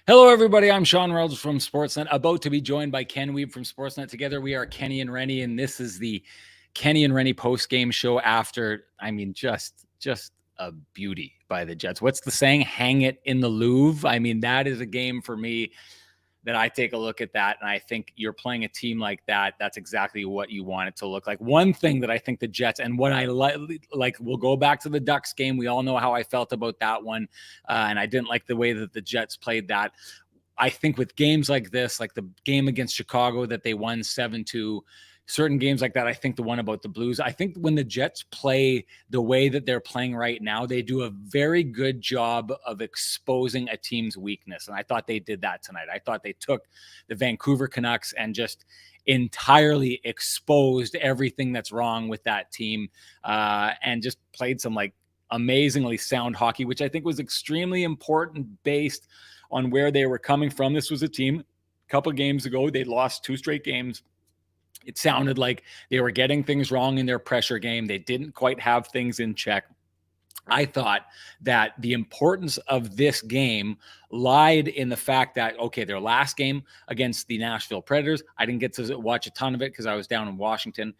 Hello, everybody. I'm Sean Reynolds from Sportsnet, about to be joined by Ken Weeb from Sportsnet. Together, we are Kenny and Renny, and this is the Kenny and Renny post-game show after, just a beauty by the Jets. What's the saying? Hang it in the Louvre. That is a game for me that I take a look at that, and I think you're playing a team like that. That's exactly what you want it to look like. One thing that I think the Jets, and what I like, we'll go back to the Ducks game. We all know how I felt about that one, and I didn't like the way that the Jets played that. I think with games like this, like the game against Chicago that they won 7-2, certain games like that, I think the one about the Blues, I think when the Jets play the way that they're playing right now, they do a very good job of exposing a team's weakness. And I thought they did that tonight. I thought they took the Vancouver Canucks and just entirely exposed everything that's wrong with that team, and just played some like amazingly sound hockey, which I think was extremely important based on where they were coming from. This was a team a couple of games ago, they lost 2 straight games. It sounded like they were getting things wrong in their pressure game. They didn't quite have things in check. I thought that the importance of this game lied in the fact that, okay, their last game against the Nashville Predators, I didn't get to watch a ton of it because I was down in Washington.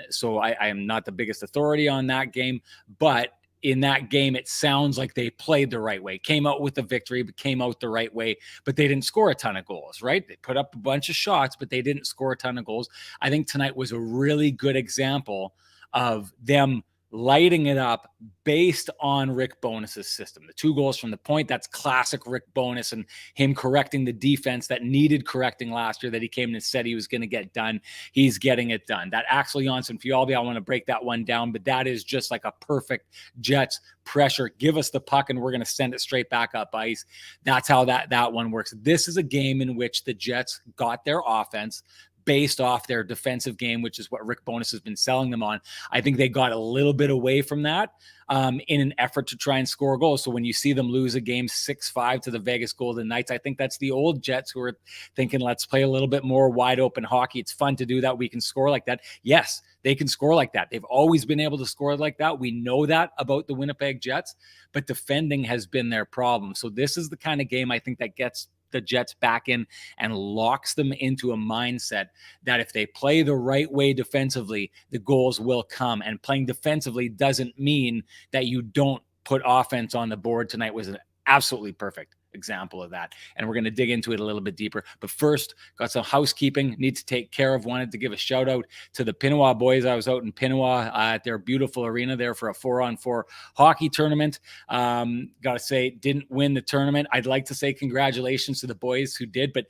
So I am not the biggest authority on that game, but in that game, it sounds like they played the right way, came out with the victory, but came out the right way, but they didn't score a ton of goals, right? They put up a bunch of shots, but they didn't score a ton of goals. I think tonight was a really good example of them lighting it up based on Rick Bowness's system. The 2 goals from the point, that's classic Rick Bowness and him correcting the defense that needed correcting last year that he came and said he was going to get done. He's getting it done. That Axel Jonsson-Fjallby, I want to break that one down, but that is just like a perfect Jets pressure. Give us the puck and we're going to send it straight back up ice. That's how that one works. This is a game in which the Jets got their offense based off their defensive game, which is what Rick Bowness has been selling them on. I think they got a little bit away from that in an effort to try and score goals. So when you see them lose a game 6-5 to the Vegas Golden Knights, I think that's the old Jets who are thinking, let's play a little bit more wide open hockey. It's fun to do that. We can score like that. Yes, they can score like that. They've always been able to score like that. We know that about the Winnipeg Jets, but defending has been their problem. So this is the kind of game I think that gets the Jets back in and locks them into a mindset that if they play the right way defensively, the goals will come. And playing defensively doesn't mean that you don't put offense on the board. Tonight was an absolutely perfect example of that, and we're going to dig into it a little bit deeper. But first, got some housekeeping need to take care of. Wanted to give a shout out to the Pinawa boys. I was out in Pinawa at their beautiful arena there for a 4-on-4 hockey tournament. Gotta say, didn't win the tournament. I'd like to say congratulations to the boys who did, but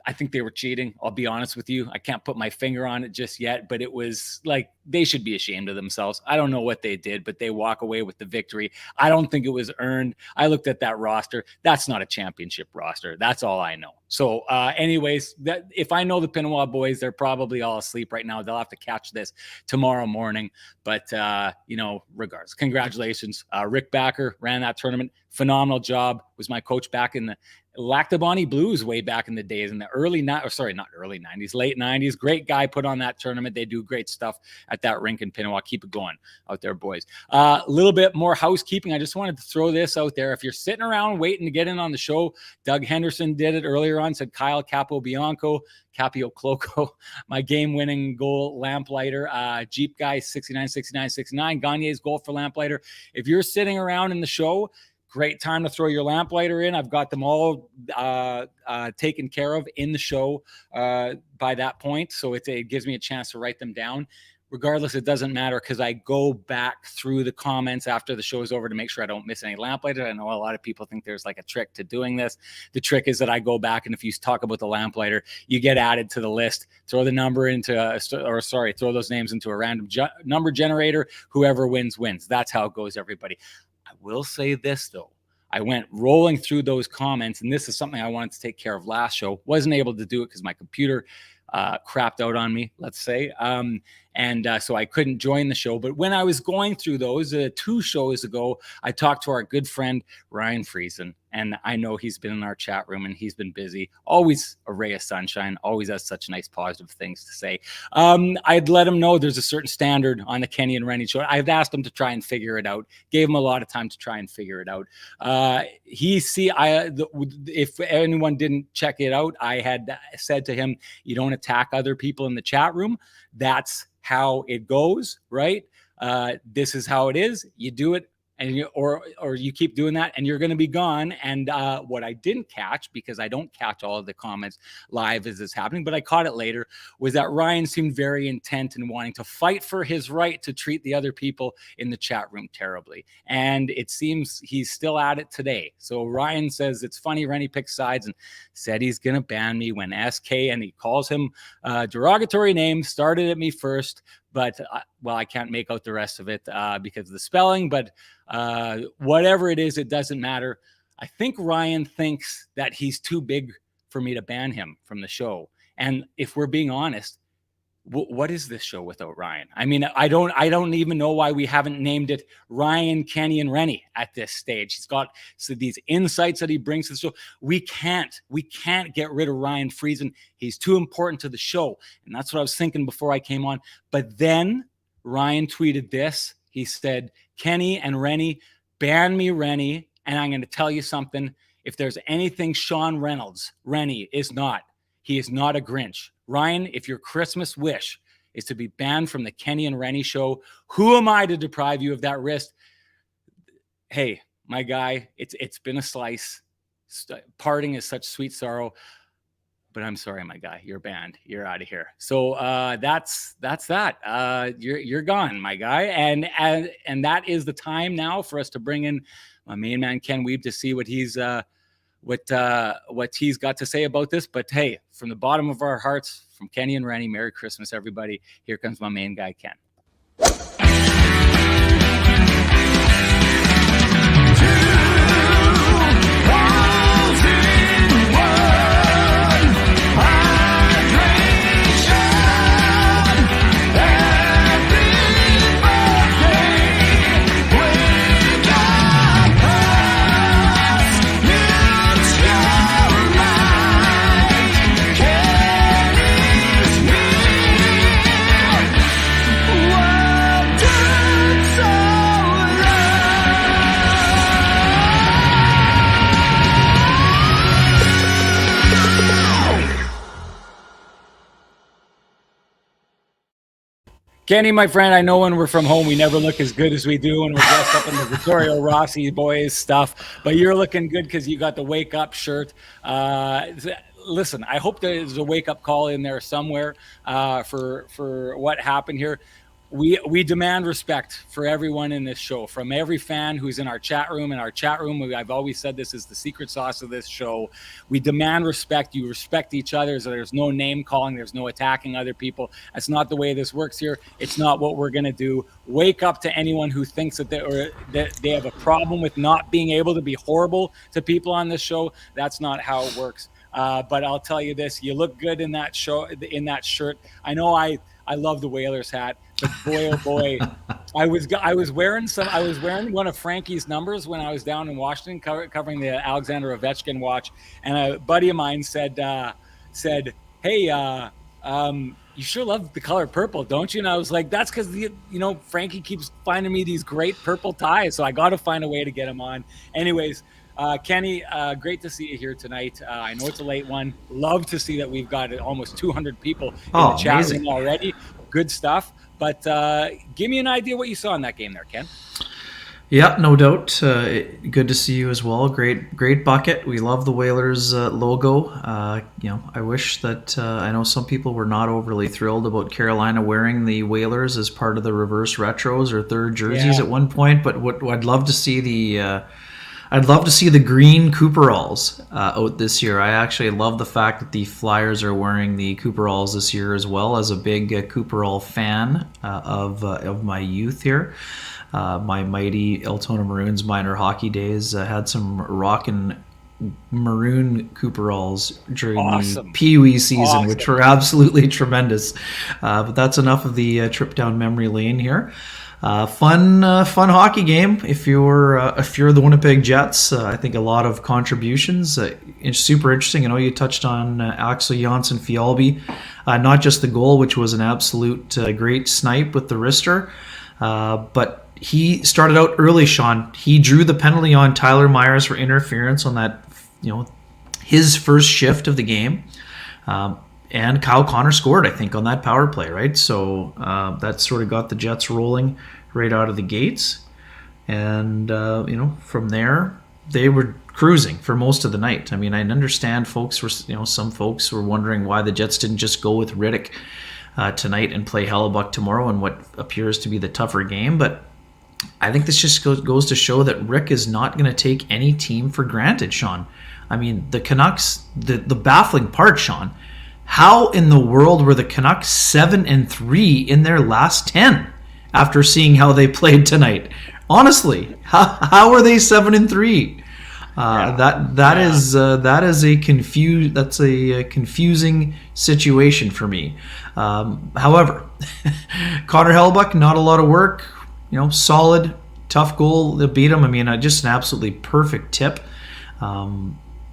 I think they were cheating. I'll be honest with you. I can't put my finger on it just yet, but it was like they should be ashamed of themselves. I don't know what they did, but they walk away with the victory. I don't think it was earned. I looked at that roster. That's not a championship roster. That's all I know. So anyways, that if I know the Pinawa boys, they're probably all asleep right now. They'll have to catch this tomorrow morning. But, regardless, congratulations. Rick Backer ran that tournament. Phenomenal job. Was my coach back in the Lactabani Blues way back in the days in the late 90s. Great guy put on that tournament. They do great stuff at that rink in Pinawa. Keep it going out there, boys. A little bit more housekeeping. I just wanted to throw this out there. If you're sitting around waiting to get in on the show, Doug Henderson did it earlier on, said Kyle Capobianco, Capio Cloco, my game-winning goal, Lamplighter, Jeep Guy, 69-69-69, Gagne's goal for Lamplighter. If you're sitting around in the show, great time to throw your Lamplighter in. I've got them all taken care of in the show by that point. So it gives me a chance to write them down. Regardless, it doesn't matter because I go back through the comments after the show is over to make sure I don't miss any Lamplighter. I know a lot of people think there's like a trick to doing this. The trick is that I go back, and if you talk about the Lamplighter, you get added to the list. Throw the number throw those names into a random number generator. Whoever wins, wins. That's how it goes, everybody. I will say this, though. I went rolling through those comments, and this is something I wanted to take care of last show. Wasn't able to do it because my computer crapped out on me, let's say. And so I couldn't join the show. But when I was going through those 2 shows ago, I talked to our good friend Ryan Friesen. And I know he's been in our chat room and he's been busy. Always a ray of sunshine. Always has such nice positive things to say. I'd let him know there's a certain standard on the Kenny and Renny show. I've asked him to try and figure it out. Gave him a lot of time to try and figure it out. If anyone didn't check it out, I had said to him, you don't attack other people in the chat room. That's how it goes, right? This is how it is. You do it. And or you keep doing that and you're going to be gone. And what I didn't catch, because I don't catch all of the comments live as it's happening, but I caught it later, was that Ryan seemed very intent in wanting to fight for his right to treat the other people in the chat room terribly. And it seems he's still at it today. So Ryan says, it's funny, Renny picked sides and said he's going to ban me when SK, and he calls him derogatory names, started at me first. But, I can't make out the rest of it because of the spelling. But whatever it is, it doesn't matter. I think Ryan thinks that he's too big for me to ban him from the show. And if we're being honest, what is this show without Ryan? I mean, I don't even know why we haven't named it Ryan, Kenny, and Renny at this stage. He's got these insights that he brings to the show. We can't get rid of Ryan Friesen. He's too important to the show. And that's what I was thinking before I came on. But then Ryan tweeted this. He said, Kenny and Renny, ban me Renny. And I'm going to tell you something. If there's anything Sean Reynolds, Renny is not. He is not a Grinch. Ryan, if your Christmas wish is to be banned from the Kenny and Renny show, who am I to deprive you of that wrist? Hey, my guy, it's been a slice. Parting is such sweet sorrow. But I'm sorry, my guy, you're banned. You're out of here. So that's that. You're gone, my guy. And that is the time now for us to bring in my main man, Ken Weeb, to see what he's got to say about this. But hey, from the bottom of our hearts, from Kenny and Renny, Merry Christmas, everybody. Here comes my main guy, Ken. Kenny, my friend, I know when we're from home, we never look as good as we do when we're dressed up in the Vittorio Rossi boys stuff, but you're looking good because you got the Wake Up shirt. Listen, I hope there's a wake-up call in there somewhere for what happened here. We demand respect for everyone in this show, from every fan who's in our chat room. In our chat room, I've always said this is the secret sauce of this show. We demand respect. You respect each other. So there's no name calling. There's no attacking other people. That's not the way this works here. It's not what we're going to do. Wake up to anyone who thinks that they have a problem with not being able to be horrible to people on this show. That's not how it works. But I'll tell you this: you look good in that in that shirt. I know I love the Whalers hat, but boy, oh boy, I was wearing one of Frankie's numbers when I was down in Washington covering the Alexander Ovechkin watch, and a buddy of mine said, "Hey, you sure love the color purple, don't you?" And I was like, "That's because Frankie keeps finding me these great purple ties, so I got to find a way to get them on." Anyways. Kenny, great to see you here tonight. I know it's a late one. Love to see that we've got almost 200 people in the chat room already. Good stuff. But give me an idea what you saw in that game there, Ken. Yeah, no doubt. Good to see you as well. Great bucket. We love the Whalers logo. I wish that I know some people were not overly thrilled about Carolina wearing the Whalers as part of the reverse retros or third jerseys at one point. But what I'd love to see the green Cooperalls out this year. I actually love the fact that the Flyers are wearing the Cooperalls this year as well, as a big Cooperall fan of my youth here. My mighty Altona Maroons minor hockey days had some rockin' maroon Cooperalls during the Awesome. Pee Wee season, Awesome. which were absolutely tremendous. But that's enough of the trip down memory lane here. Fun hockey game. If you're the Winnipeg Jets, I think a lot of contributions. It's super interesting. I know you touched on Axel Janssen Fjallby, not just the goal, which was an absolute great snipe with the wrister, but he started out early. Sean, he drew the penalty on Tyler Myers for interference on that, his first shift of the game. And Kyle Connor scored, I think, on that power play, right? So that sort of got the Jets rolling right out of the gates. And, from there, they were cruising for most of the night. I mean, I understand some folks were wondering why the Jets didn't just go with Riddick tonight and play Hellebuyck tomorrow in what appears to be the tougher game. But I think this just goes to show that Rick is not going to take any team for granted, Sean. I mean, the Canucks, the baffling part, Sean, how in the world were the Canucks 7-3 in their last 10 after seeing how they played tonight? Honestly, how are they 7-3? That's a confusing situation for me. However, Connor Hellebuyck, not a lot of work. Solid, tough goal that beat him. I mean, just an absolutely perfect tip.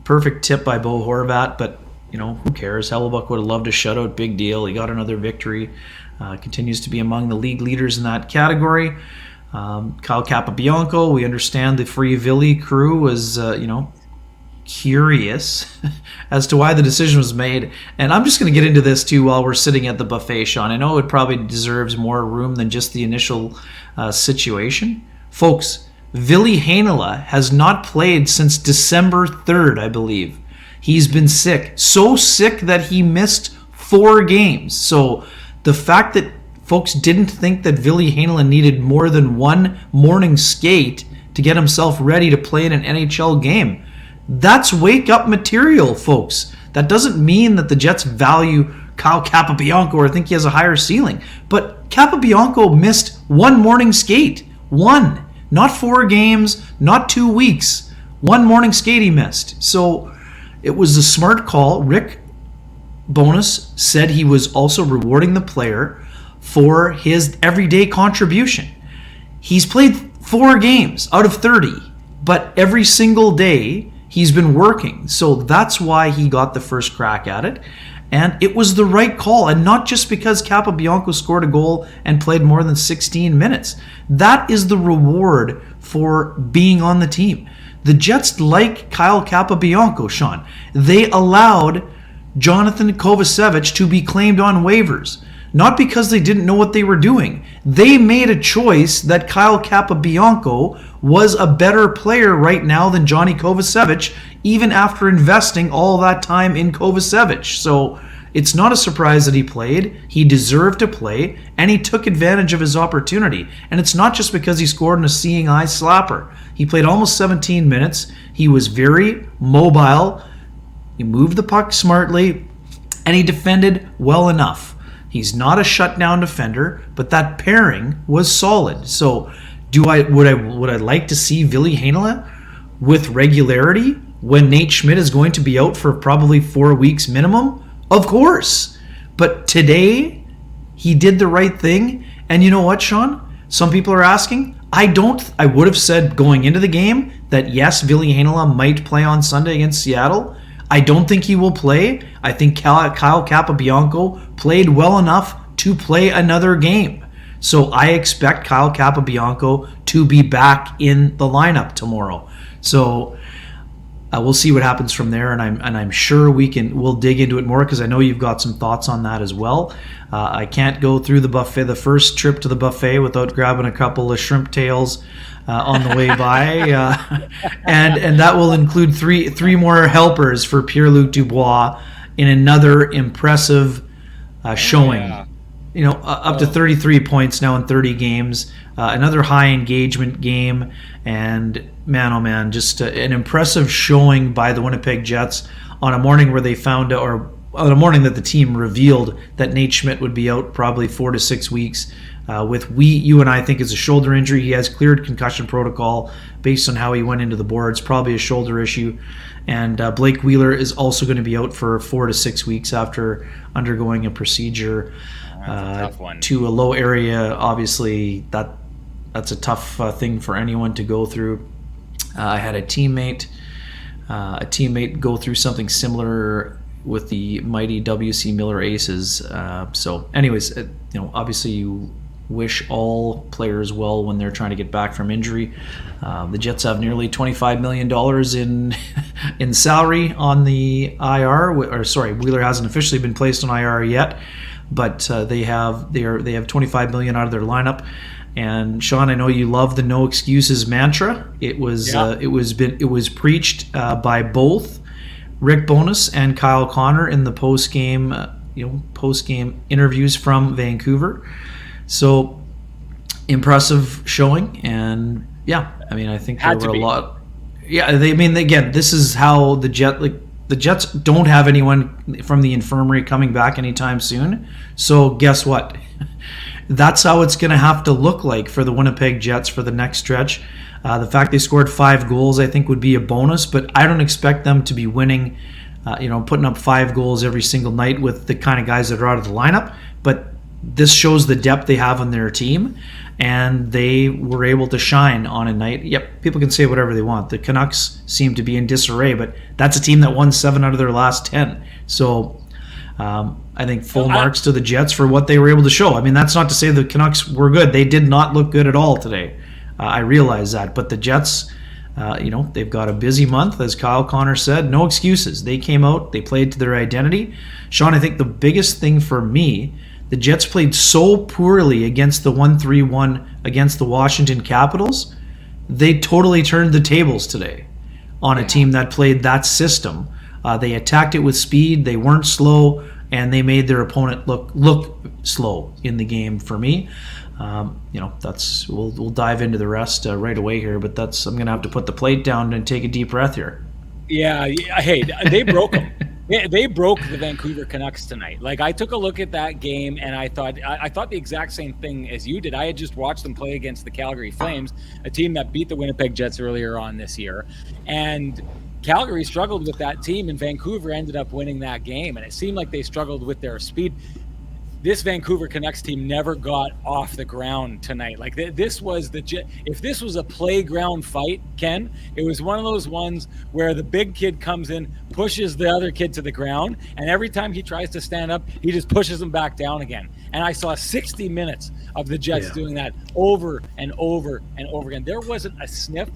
Perfect tip by Bo Horvat, but who cares? Hellebuyck would have loved a shutout. Big deal. He got another victory. Continues to be among the league leaders in that category. Kyle Capabianco, we understand the Free Villy crew was, curious as to why the decision was made. And I'm just going to get into this too while we're sitting at the buffet, Sean. I know it probably deserves more room than just the initial situation. Folks, Ville Heinola has not played since December 3rd, I believe. He's been sick. So sick that he missed 4 games. So the fact that folks didn't think that Ville Heinola needed more than one morning skate to get himself ready to play in an NHL game, that's wake-up material, folks. That doesn't mean that the Jets value Kyle Capabianco or think he has a higher ceiling. But Capabianco missed one morning skate. One. Not 4 games, not 2 weeks. One morning skate he missed. So it was a smart call. Rick Bowness said he was also rewarding the player for his everyday contribution. He's played 4 games out of 30, but every single day he's been working. So that's why he got the first crack at it. And it was the right call. And not just because Capabianco scored a goal and played more than 16 minutes. That is the reward for being on the team. The Jets like Kyle Capabianco, Sean. They allowed Jonathan Kovacevic to be claimed on waivers. Not because they didn't know what they were doing. They made a choice that Kyle Capabianco was a better player right now than Johnny Kovacevic, even after investing all that time in Kovacevic. So it's not a surprise that he played. He deserved to play, and he took advantage of his opportunity. And it's not just because he scored in a seeing eye slapper. He played almost 17 minutes. He was very mobile. He moved the puck smartly, and he defended well enough. He's not a shutdown defender, but that pairing was solid. So would I like to see Ville Heinola with regularity when Nate Schmidt is going to be out for probably 4 weeks minimum? Of course. But today, he did the right thing. And you know what, Sean? Some people are asking. I would have said going into the game that yes, Ville Heinola might play on Sunday against Seattle. I don't think he will play. I think Kyle Capabianco played well enough to play another game. So I expect Kyle Capabianco to be back in the lineup tomorrow. So we'll see what happens from there, and I'm sure we'll dig into it more because I know you've got some thoughts on that as well. I can't go through the first trip to the buffet without grabbing a couple of shrimp tails on the way by, and that will include three more helpers for Pierre-Luc Dubois in another impressive showing. Yeah. Up to 33 points now in 30 games. Another high engagement game, and man, oh man, just an impressive showing by the Winnipeg Jets on a morning where they found out, or on the morning that the team revealed that Nate Schmidt would be out probably 4 to 6 weeks with you and I think it's a shoulder injury. He has cleared concussion protocol based on how he went into the boards, probably a shoulder issue. And Blake Wheeler is also going to be out for 4 to 6 weeks after undergoing a procedure to a low area. Obviously, that's a tough thing for anyone to go through. I had a teammate go through something similar with the mighty W.C. Miller Aces. So anyways, obviously you wish all players well when they're trying to get back from injury. The Jets have nearly $25 million in salary on the IR. Wheeler hasn't officially been placed on IR yet, but they have $25 million out of their lineup. And Sean, I know you love the no excuses mantra. It was preached by both Rick Bowness and Kyle Connor in the post game interviews from Vancouver. So impressive showing, and I think there were a lot. Yeah, again, this is how the Jets don't have anyone from the infirmary coming back anytime soon. So guess what? That's how it's going to have to look like for the Winnipeg Jets for the next stretch. The fact they scored 5 goals, I think, would be a bonus, but I don't expect them to be winning, putting up 5 goals every single night with the kind of guys that are out of the lineup. But this shows the depth they have on their team, and they were able to shine on a night. Yep, people can say whatever they want. The Canucks seem to be in disarray, but that's a team that won 7 out of their last 10. So I think full marks to the Jets for what they were able to show. I mean, that's not to say the Canucks were good. They did not look good at all today. I realize that. But the Jets, they've got a busy month, as Kyle Connor said. No excuses. They came out. They played to their identity. Sean, I think the biggest thing for me, the Jets played so poorly against the 1-3-1 against the Washington Capitals. They totally turned the tables today on a team that played that system. They attacked it with speed. They weren't slow, and they made their opponent look slow in the game. For me, we'll dive into the rest right away here. But I'm going to have to put the plate down and take a deep breath here. Yeah. Hey, they broke them. They broke the Vancouver Canucks tonight. Like, I took a look at that game, and I thought the exact same thing as you did. I had just watched them play against the Calgary Flames, a team that beat the Winnipeg Jets earlier on this year, and Calgary struggled with that team, and Vancouver ended up winning that game, and it seemed like they struggled with their speed. This Vancouver Canucks team never got off the ground tonight. Like, this was if this was a playground fight, Ken, it was one of those ones where the big kid comes in, pushes the other kid to the ground, and every time he tries to stand up, he just pushes him back down again. And I saw 60 minutes of the Jets doing that over and over and over again. There wasn't a sniff.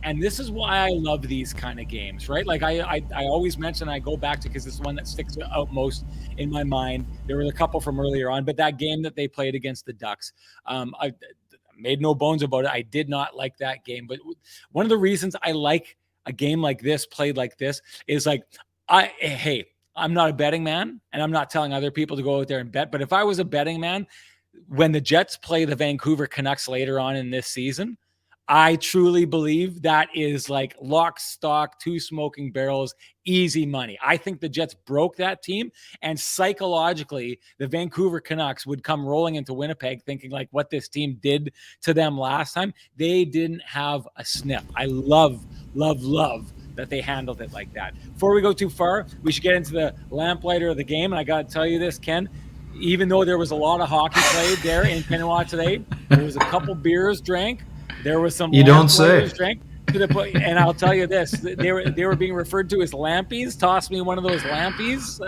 And this is why I love these kind of games, right? Like I always mention, I go back to, because it's the one that sticks out most in my mind. There were a couple from earlier on, but that game that they played against the Ducks, I made no bones about it. I did not like that game. But one of the reasons I like a game like this, played like this, is like, I'm not a betting man, and I'm not telling other people to go out there and bet. But if I was a betting man, when the Jets play the Vancouver Canucks later on in this season, I truly believe that is like lock, stock, 2 smoking barrels, easy money. I think the Jets broke that team, and psychologically, the Vancouver Canucks would come rolling into Winnipeg thinking like what this team did to them last time. They didn't have a sniff. I love that they handled it like that. Before we go too far, we should get into the Lamplighter of the game. And I got to tell you this, Ken, even though there was a lot of hockey played there in Pinawa today, there was a couple beers drank. There was some. You don't say. Drank and I'll tell you this: they were being referred to as lampies. Toss me one of those lampies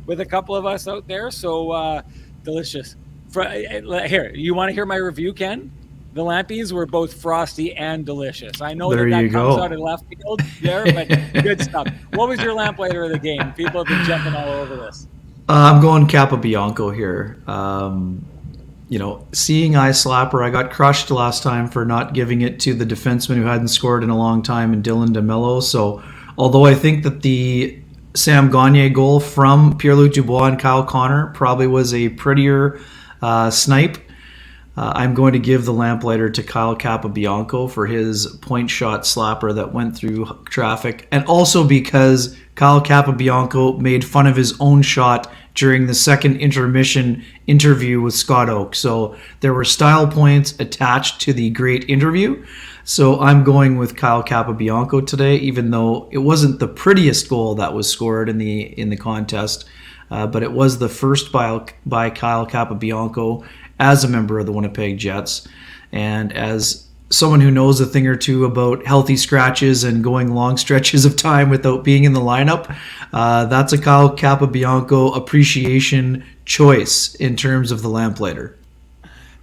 with a couple of us out there. So delicious. Here, you want to hear my review, Ken? The lampies were both frosty and delicious. I know that comes out of left field there, but good stuff. What was your lamplighter of the game? People have been jumping all over this. I'm going Capobianco here. Seeing eye slapper, I got crushed last time for not giving it to the defenseman who hadn't scored in a long time, in Dylan DeMello. So, although I think that the Sam Gagner goal from Pierre-Luc Dubois and Kyle Connor probably was a prettier snipe, I'm going to give the Lamplighter to Kyle Capobianco for his point shot slapper that went through traffic, and also because Kyle Capobianco made fun of his own shot during the second intermission interview with Scott Oak. So there were style points attached to the great interview. So I'm going with Kyle Capobianco today, even though it wasn't the prettiest goal that was scored in the contest, but it was the first by Kyle Capobianco as a member of the Winnipeg Jets. And as someone who knows a thing or two about healthy scratches and going long stretches of time without being in the lineup, that's a Kyle Capobianco appreciation choice in terms of the Lamplighter.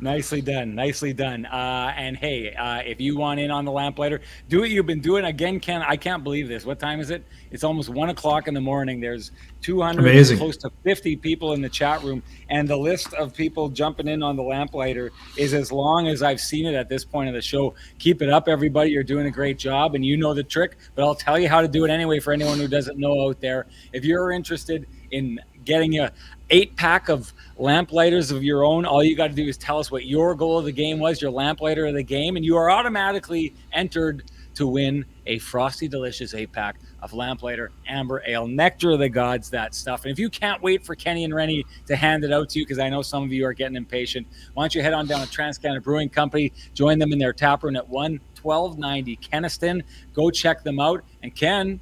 Nicely done. Nicely done. And hey, if you want in on the Lamplighter, do what you've been doing. Again, Ken, I can't believe this. What time is it? It's almost 1 o'clock in the morning. There's 200, Amazing. close to 50 people in the chat room. And the list of people jumping in on the Lamplighter is as long as I've seen it at this point of the show. Keep it up, everybody. You're doing a great job, and you know the trick. But I'll tell you how to do it anyway for anyone who doesn't know out there. If you're interested in getting a 8-pack of Lamplighters of your own, all you got to do is tell us what your goal of the game was, your Lamplighter of the game, and you are automatically entered to win a Frosty Delicious 8-pack of Lamplighter Amber Ale, nectar of the gods, that stuff. And if you can't wait for Kenny and Renny to hand it out to you, because I know some of you are getting impatient, why don't you head on down to TransCanada Brewing Company, join them in their tap room at 1290 Kenniston. Go check them out. And Ken,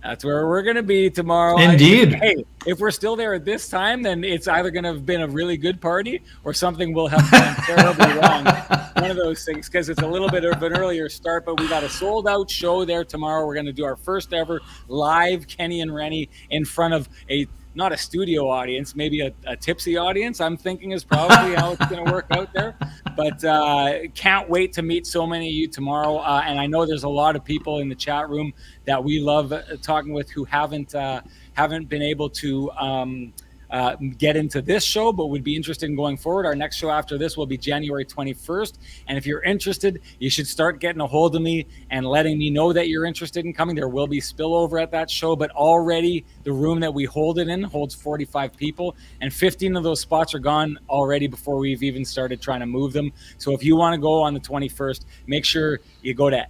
that's where we're going to be tomorrow. Indeed. Hey, if we're still there at this time, then it's either going to have been a really good party or something will have gone terribly wrong. One of those things, because it's a little bit of an earlier start, but we got a sold-out show there tomorrow. We're going to do our first ever live Kenny and Renny in front of not a studio audience, maybe a tipsy audience, I'm thinking is probably how it's going to work out there. But can't wait to meet so many of you tomorrow. And I know there's a lot of people in the chat room that we love talking with who haven't been able to get into this show, but would be interested in going forward. Our next show after this will be January 21st. And if you're interested, you should start getting a hold of me and letting me know that you're interested in coming. There will be spillover at that show, but already the room that we hold it in holds 45 people, and 15 of those spots are gone already before we've even started trying to move them. So if you want to go on the 21st, make sure you go to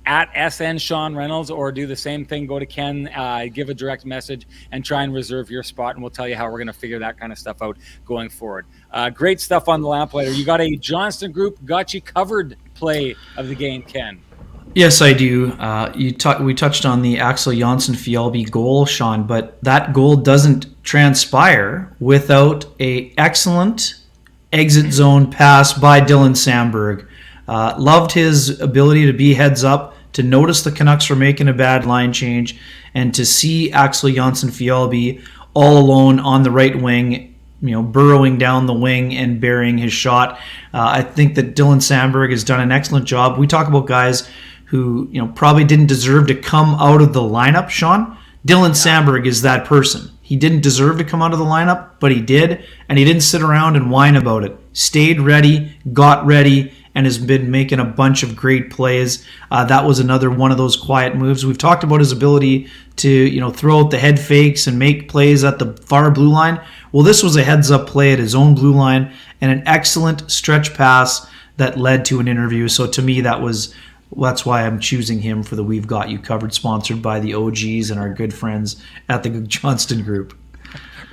at SN Sean Reynolds, or do the same thing. Go to Ken, give a direct message, and try and reserve your spot, and we'll tell you how we're going to figure that kind of stuff out going forward. Great stuff on the Lamplighter. You got a Johnston Group got you covered play of the game, Ken. Yes, I do. We touched on the Axel Jonsson-Fjällby goal, Sean, but that goal doesn't transpire without a excellent exit zone pass by Dylan Sandberg. Loved his ability to be heads up, to notice the Canucks were making a bad line change, and to see Axel Jonsson-Fjällby all alone on the right wing, burrowing down the wing and burying his shot. I think that Dylan Sandberg has done an excellent job. We talk about guys who probably didn't deserve to come out of the lineup, Sean. Dylan Sandberg is that person. He didn't deserve to come out of the lineup, but he did, and he didn't sit around and whine about it. Stayed ready, got ready, and has been making a bunch of great plays. That was another one of those quiet moves. We've talked about his ability to throw out the head fakes and make plays at the far blue line. Well, this was a heads-up play at his own blue line and an excellent stretch pass that led to an interview. So to me, that's why I'm choosing him for the We've Got You Covered, sponsored by the OGs and our good friends at the Johnston Group.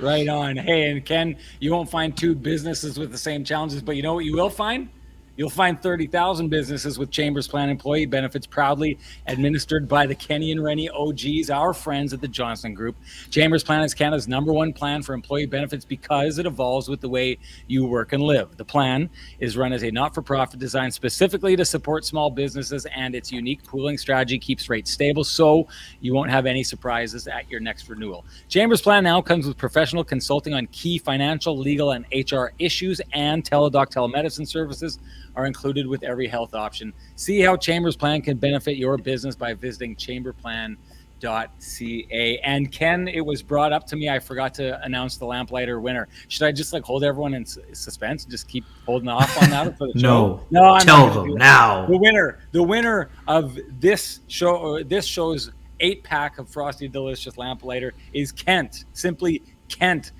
Right on. Hey, and Ken, you won't find two businesses with the same challenges, but you know what you will find? You'll find 30,000 businesses with Chambers Plan employee benefits, proudly administered by the Kenny and Renny OGs, our friends at the Johnston Group. Chambers Plan is Canada's #1 plan for employee benefits because it evolves with the way you work and live. The plan is run as a not-for-profit designed specifically to support small businesses, and its unique pooling strategy keeps rates stable so you won't have any surprises at your next renewal. Chambers Plan now comes with professional consulting on key financial, legal, and HR issues, and teledoc telemedicine services are included with every health option. See how Chambers Plan can benefit your business by visiting chamberplan.ca. And Ken, it was brought up to me, I forgot to announce the Lamplighter winner. Should I just hold everyone in suspense and just keep holding off on that? For the show? No, I'm tell them now. The winner of this show's 8-pack of Frosty Delicious Lamplighter is Kent. Simply Kent,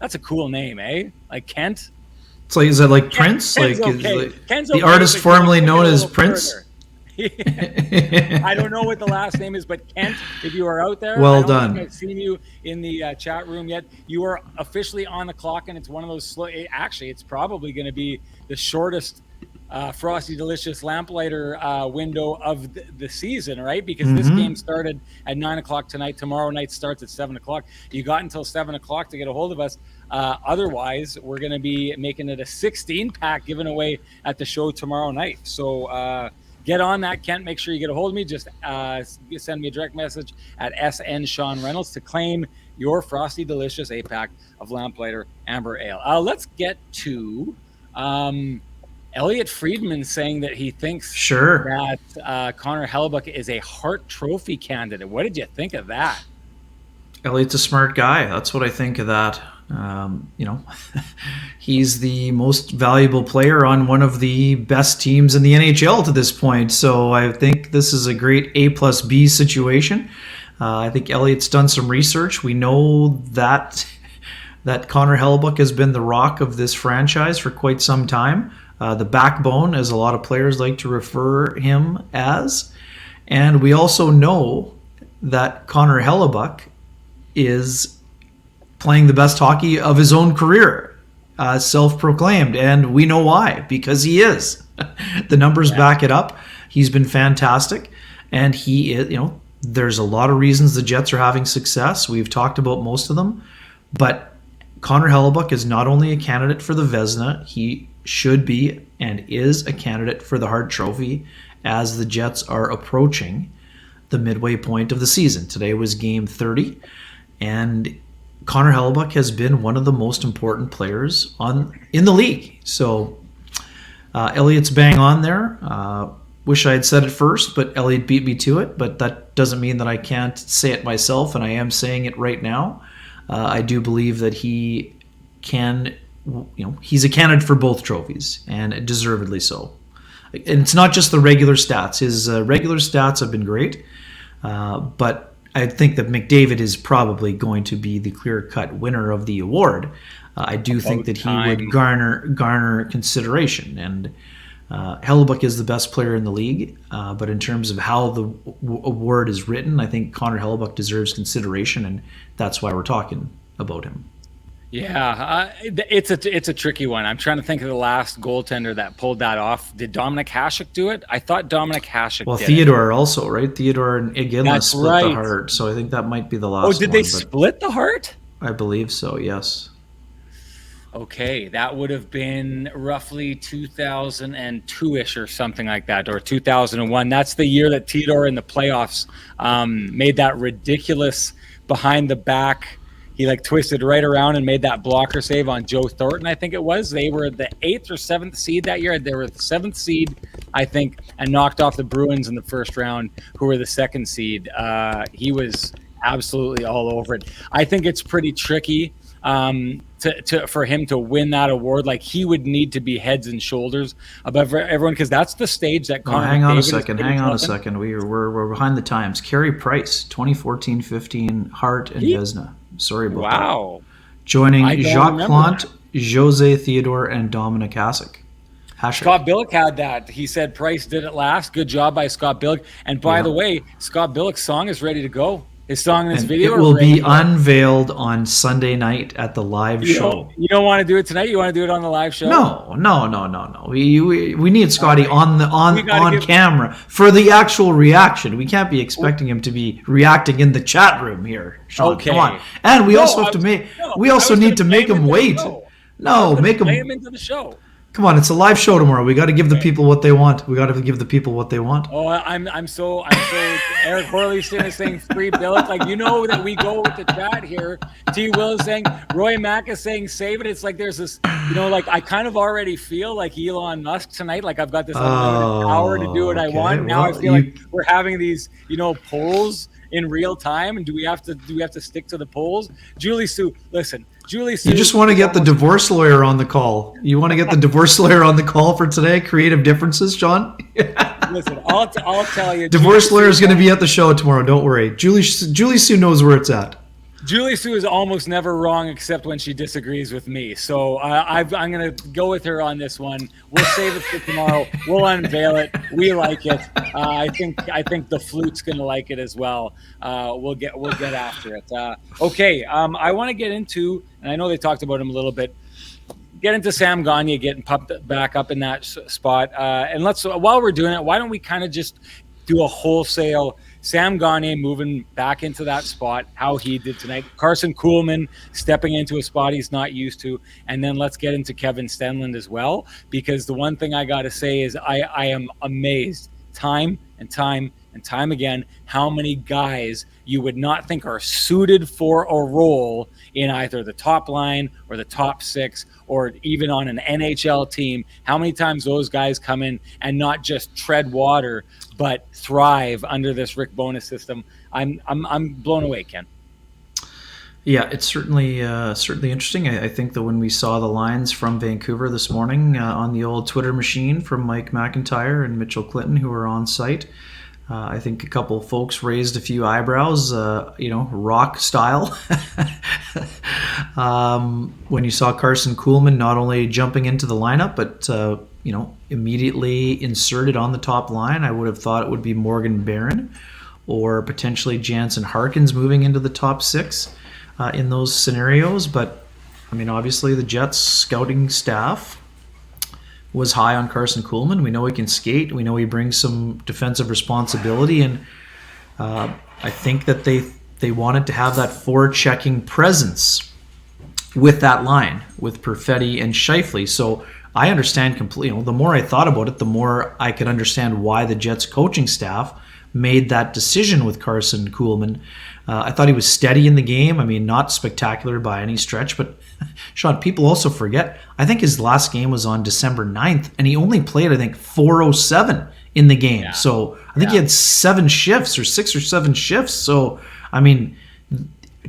that's a cool name, eh? Like Kent. It's like, is that like Prince? Ken's Like, okay. Ken's the okay, artist but formerly take it a known as little Prince? further. I don't know what the last name is, but Kent, if you are out there, Well I don't done. think I've seen you in the chat room yet. You are officially on the clock, and it's one of those slow. Actually, it's probably going to be the shortest Frosty Delicious Lamplighter window of the season, right? Because this game started at 9 o'clock tonight. Tomorrow night starts at 7 o'clock. You got until 7 o'clock to get a hold of us. Otherwise, we're going to be making it a 16-pack given away at the show tomorrow night. So get on that, Kent. Make sure you get a hold of me. Just send me a direct message at SN Sean Reynolds to claim your Frosty Delicious 8-pack of Lamplighter Amber Ale. Let's get to Elliot Friedman saying that he thinks that Connor Hellebuyck is a Hart Trophy candidate. What did you think of that? Elliot's a smart guy. That's what I think of that. He's the most valuable player on one of the best teams in the NHL to this point. So I think this is a great A+B situation. I think Elliot's done some research. We know that Connor Hellebuyck has been the rock of this franchise for quite some time. The backbone, as a lot of players like to refer him as. And we also know that Connor Hellebuyck is playing the best hockey of his own career, self-proclaimed, and we know why, because he is. The numbers back it up. He's been fantastic, and he is, there's a lot of reasons the Jets are having success. We've talked about most of them, but Connor Hellebuyck is not only a candidate for the Vezina, he should be and is a candidate for the Hart Trophy as the Jets are approaching the midway point of the season. Today was game 30, and Connor Hellebuyck has been one of the most important players in the league. So Elliot's bang on there. Wish I had said it first, but Elliot beat me to it. But that doesn't mean that I can't say it myself, and I am saying it right now. I do believe that he can, he's a candidate for both trophies, and deservedly so. And it's not just the regular stats. His regular stats have been great, but I think that McDavid is probably going to be the clear-cut winner of the award. I do think that he would garner consideration, and Hellebuyck is the best player in the league. But in terms of how the award is written, I think Connor Hellebuyck deserves consideration, and that's why we're talking about him. Yeah, it's a tricky one. I'm trying to think of the last goaltender that pulled that off. Did Dominic Hasek do it? I thought Dominic Hasek did Theodore also, right? Theodore and Iginla split the Hart, so I think that might be the last one. Oh, did they split the Hart? I believe so, yes. Okay, that would have been roughly 2002-ish or something like that, or 2001. That's the year that Theodore in the playoffs made that ridiculous behind the back. He twisted right around and made that blocker save on Joe Thornton, I think it was. They were the 8th or 7th seed that year. They were the 7th seed, I think, and knocked off the Bruins in the first round, who were the 2nd seed. He was absolutely all over it. I think it's pretty tricky for him to win that award. He would need to be heads and shoulders above everyone, because that's the stage that Connor Hang on McDavid a second. We're behind the times. Carey Price, 2014-15 Hart and Vezina. Sorry about that. Wow. Joining Jacques Plante, Jose Theodore, and Dominic Hasek. Scott Billick had that. He said Price did it last. Good job by Scott Billick. And by the way, Scott Billick's song is ready to go. His song and his video. It will be unveiled on Sunday night at the live show. You don't want to do it tonight? You want to do it on the live show? No. We need Scotty on camera for the actual reaction. We can't be expecting him to be reacting in the chat room here, Sean. Okay. Come on. And we also need to make him wait. Make him play him into the show. Come on, it's a live show tomorrow. We got to give the people what they want. Oh, I'm so Eric Horleyson is saying free Billick. That we go with the chat here. T. Will is saying, Roy Mack is saying save it. It's there's this, I kind of already feel like Elon Musk tonight. I've got this unlimited power to do what I want. Now I feel like we're having these, polls in real time, and do we have to stick to the polls? Julie Sue, listen. Julie Sue, you just want to get the divorce lawyer on the call. You want to get the divorce lawyer on the call for today? Creative differences, John? Listen, I'll tell you. Divorce lawyer is going to be at the show tomorrow. Don't worry. Julie Sue knows where it's at. Julie Sue is almost never wrong except when she disagrees with me. So I'm going to go with her on this one. We'll save it for tomorrow. We'll unveil it. We like it. I think the flute's going to like it as well. We'll get after it. Okay. I want to get into, and I know they talked about him a little bit, get into Sam Gagner getting pumped back up in that spot. And while we're doing it, why don't we kind of just do a wholesale Sam Gagner moving back into that spot, how he did tonight. Carson Kuhlman stepping into a spot he's not used to. And then let's get into Kevin Stenlund as well, because the one thing I got to say is I am amazed time and time again how many guys you would not think are suited for a role in either the top line or the top six or even on an NHL team. How many times those guys come in and not just tread water but thrive under this Rick Bowness system. I'm blown away, Ken. Yeah, it's certainly interesting. I think that when we saw the lines from Vancouver this morning on the old Twitter machine from Mike McIntyre and Mitchell Clinton, who were on site, I think a couple of folks raised a few eyebrows, rock style. When you saw Carson Kuhlman not only jumping into the lineup, but immediately inserted on the top line, I would have thought it would be Morgan Barron or potentially Jansen Harkins moving into the top six in those scenarios. But I mean, obviously the Jets scouting staff was high on Carson Kuhlman. We know he can skate. We know he brings some defensive responsibility, and I think that they wanted to have that forechecking presence with that line with Perfetti and Scheifele. So I understand completely. The more I thought about it, the more I could understand why the Jets coaching staff made that decision with Carson Kuhlman. I thought he was steady in the game. I mean, not spectacular by any stretch, but Sean, people also forget, I think his last game was on December 9th, and he only played, I think, 407 in the game. Yeah. So I think he had 6 or 7 shifts. So, I mean,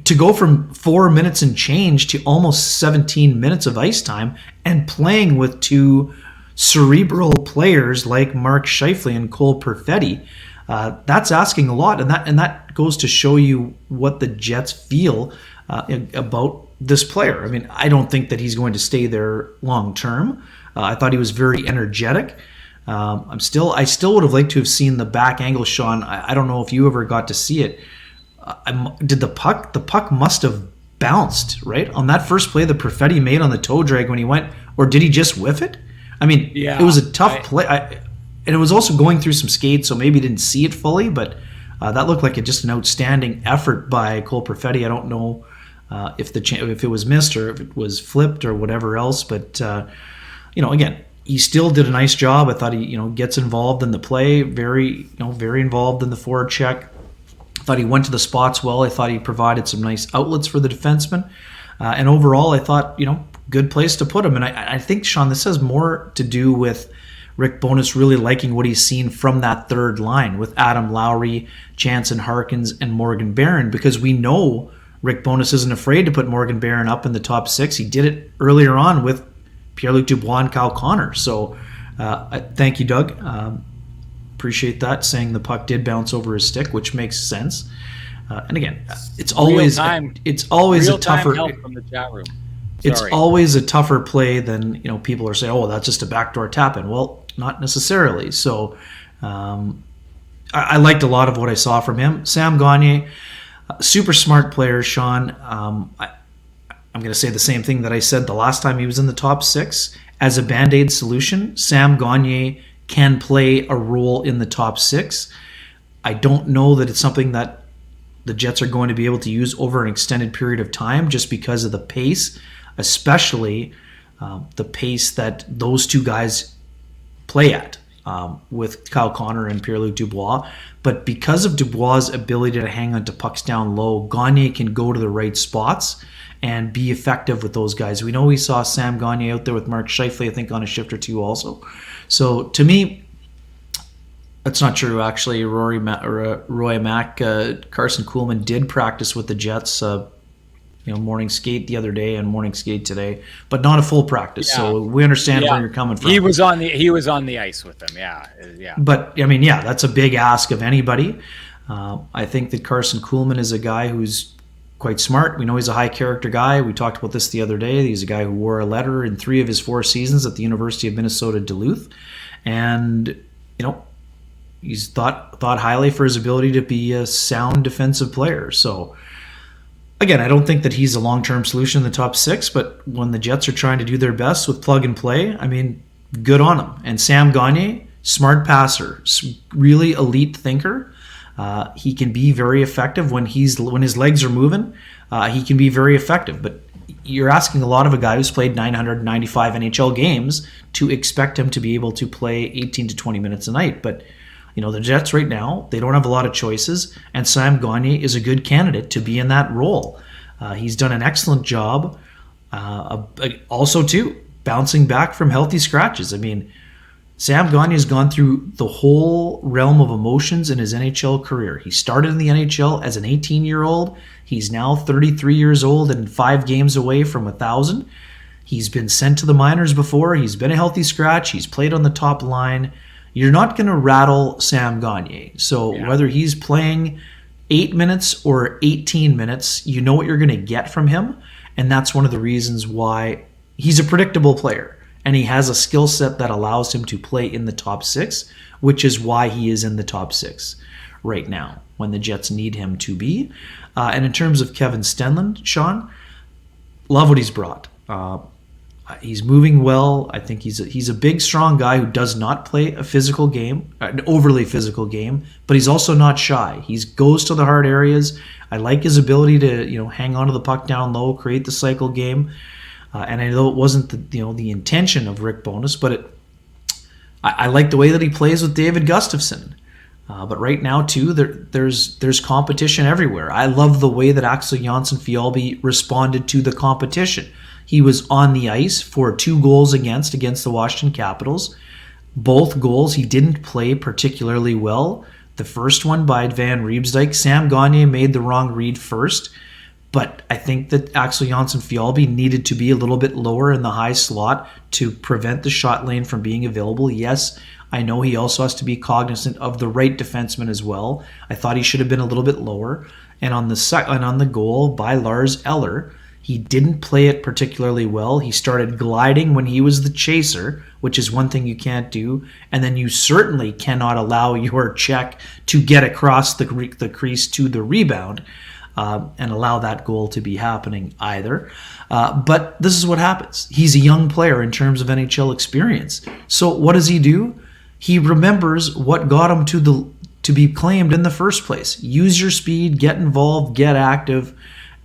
to go from 4 minutes and change to almost 17 minutes of ice time and playing with two cerebral players like Mark Scheifele and Cole Perfetti, that's asking a lot, and that goes to show you what the Jets feel about this player. I mean, I don't think that he's going to stay there long term. I thought he was very energetic. I still would have liked to have seen the back angle, Sean. I don't know if you ever got to see it. Did the puck must have bounced right on that first play that Perfetti made on the toe drag when he went, or did he just whiff it? I mean, it was a tough play. And it was also going through some skates, so maybe didn't see it fully, but that looked like just an outstanding effort by Cole Perfetti. I don't know if it was missed or if it was flipped or whatever else, but again, he still did a nice job. I thought he gets involved in the play, very involved in the forecheck. I thought he went to the spots well. I thought he provided some nice outlets for the defenseman, and overall, I thought good place to put him. And I think, Sean, this has more to do with Rick Bowness really liking what he's seen from that third line with Adam Lowry, Jansen Harkins, and Morgan Barron, because we know Rick Bowness isn't afraid to put Morgan Barron up in the top six. He did it earlier on with Pierre-Luc Dubois and Kyle Connor. So thank you, Doug. Appreciate that, saying the puck did bounce over his stick, which makes sense. And again, it's always a tougher help from the chat room. It's always a tougher play than people are saying, oh, that's just a backdoor tap in. Well, not necessarily. So I liked a lot of what I saw from him. Sam Gagner, super smart player, Sean. I'm going to say the same thing that I said the last time he was in the top six. As a Band-Aid solution, Sam Gagner can play a role in the top six. I don't know that it's something that the Jets are going to be able to use over an extended period of time just because of the pace, especially the pace that those two guys play at with Kyle Connor and Pierre-Luc Dubois. But because of Dubois' ability to hang on to pucks down low, Gagner can go to the right spots and be effective with those guys. We know we saw Sam Gagner out there with Mark Scheifele, I think, on a shift or two also. So to me, that's not true, actually. Roy Mack, Carson Kuhlman did practice with the Jets, morning skate the other day and morning skate today, but not a full practice. Yeah. So we understand where you're coming from. He was on the ice with them. Yeah. But I mean, that's a big ask of anybody. I think that Carson Kuhlman is a guy who's quite smart. We know he's a high character guy. We talked about this the other day. He's a guy who wore a letter in 3 of his 4 seasons at the University of Minnesota Duluth, and he's thought highly for his ability to be a sound defensive player. So again, I don't think that he's a long-term solution in the top 6, but when the Jets are trying to do their best with plug and play, I mean, good on them. And Sam Gagner, smart passer, really elite thinker. He can be very effective when his legs are moving. He can be very effective, but you're asking a lot of a guy who's played 995 NHL games to expect him to be able to play 18 to 20 minutes a night. But the Jets right now, they don't have a lot of choices, and Sam Gagner is a good candidate to be in that role. He's done an excellent job. Also, too, bouncing back from healthy scratches. I mean, Sam Gagner has gone through the whole realm of emotions in his NHL career. He started in the NHL as an 18-year-old. He's now 33 years old and 5 games away from 1,000. He's been sent to the minors before. He's been a healthy scratch. He's played on the top line. You're not going to rattle Sam Gagner. So whether he's playing 8 minutes or 18 minutes, you know what you're going to get from him. And that's one of the reasons why he's a predictable player. And he has a skill set that allows him to play in the top 6, which is why he is in the top 6 right now when the Jets need him to be. And in terms of Kevin Stenlund, Sean, love what he's brought. He's moving well. I think he's a big, strong guy who does not play a physical game, an overly physical game, but he's also not shy. He goes to the hard areas. I like his ability to hang on to the puck down low, create the cycle game. And I know it wasn't the intention of Rick Bowness, but I like the way that he plays with David Gustafsson. But right now too, there's competition everywhere. I love the way that Axel Jonsson-Fjällby responded to the competition. He was on the ice for 2 goals against the Washington Capitals. Both goals he didn't play particularly well. The first one by Van Riemsdyk, Sam Gagner made the wrong read first. But I think that Axel Jonsson-Fjällby needed to be a little bit lower in the high slot to prevent the shot lane from being available. Yes, I know he also has to be cognizant of the right defenseman as well. I thought he should have been a little bit lower. And on the goal by Lars Eller, he didn't play it particularly well. He started gliding when he was the chaser, which is one thing you can't do. And then you certainly cannot allow your check to get across the crease to the rebound. And allow that goal to be happening either. But this is what happens. He's a young player in terms of NHL experience. So what does he do? He remembers what got him to be claimed in the first place. Use your speed, get involved, get active,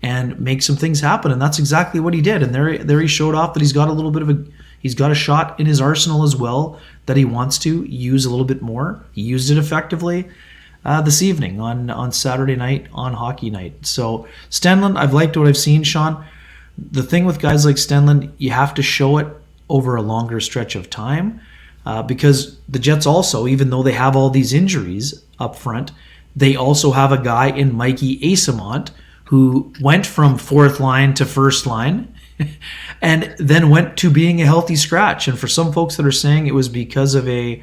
and make some things happen. And that's exactly what he did. And there he showed off that he's got he's got a shot in his arsenal as well that he wants to use a little bit more. He used it effectively this evening on Saturday night, on hockey night. So Stenlund, I've liked what I've seen, Sean. The thing with guys like Stenlund, you have to show it over a longer stretch of time because the Jets also, even though they have all these injuries up front, they also have a guy in Mikey Eyssimont who went from 4th line to 1st line and then went to being a healthy scratch. And for some folks that are saying it was because of the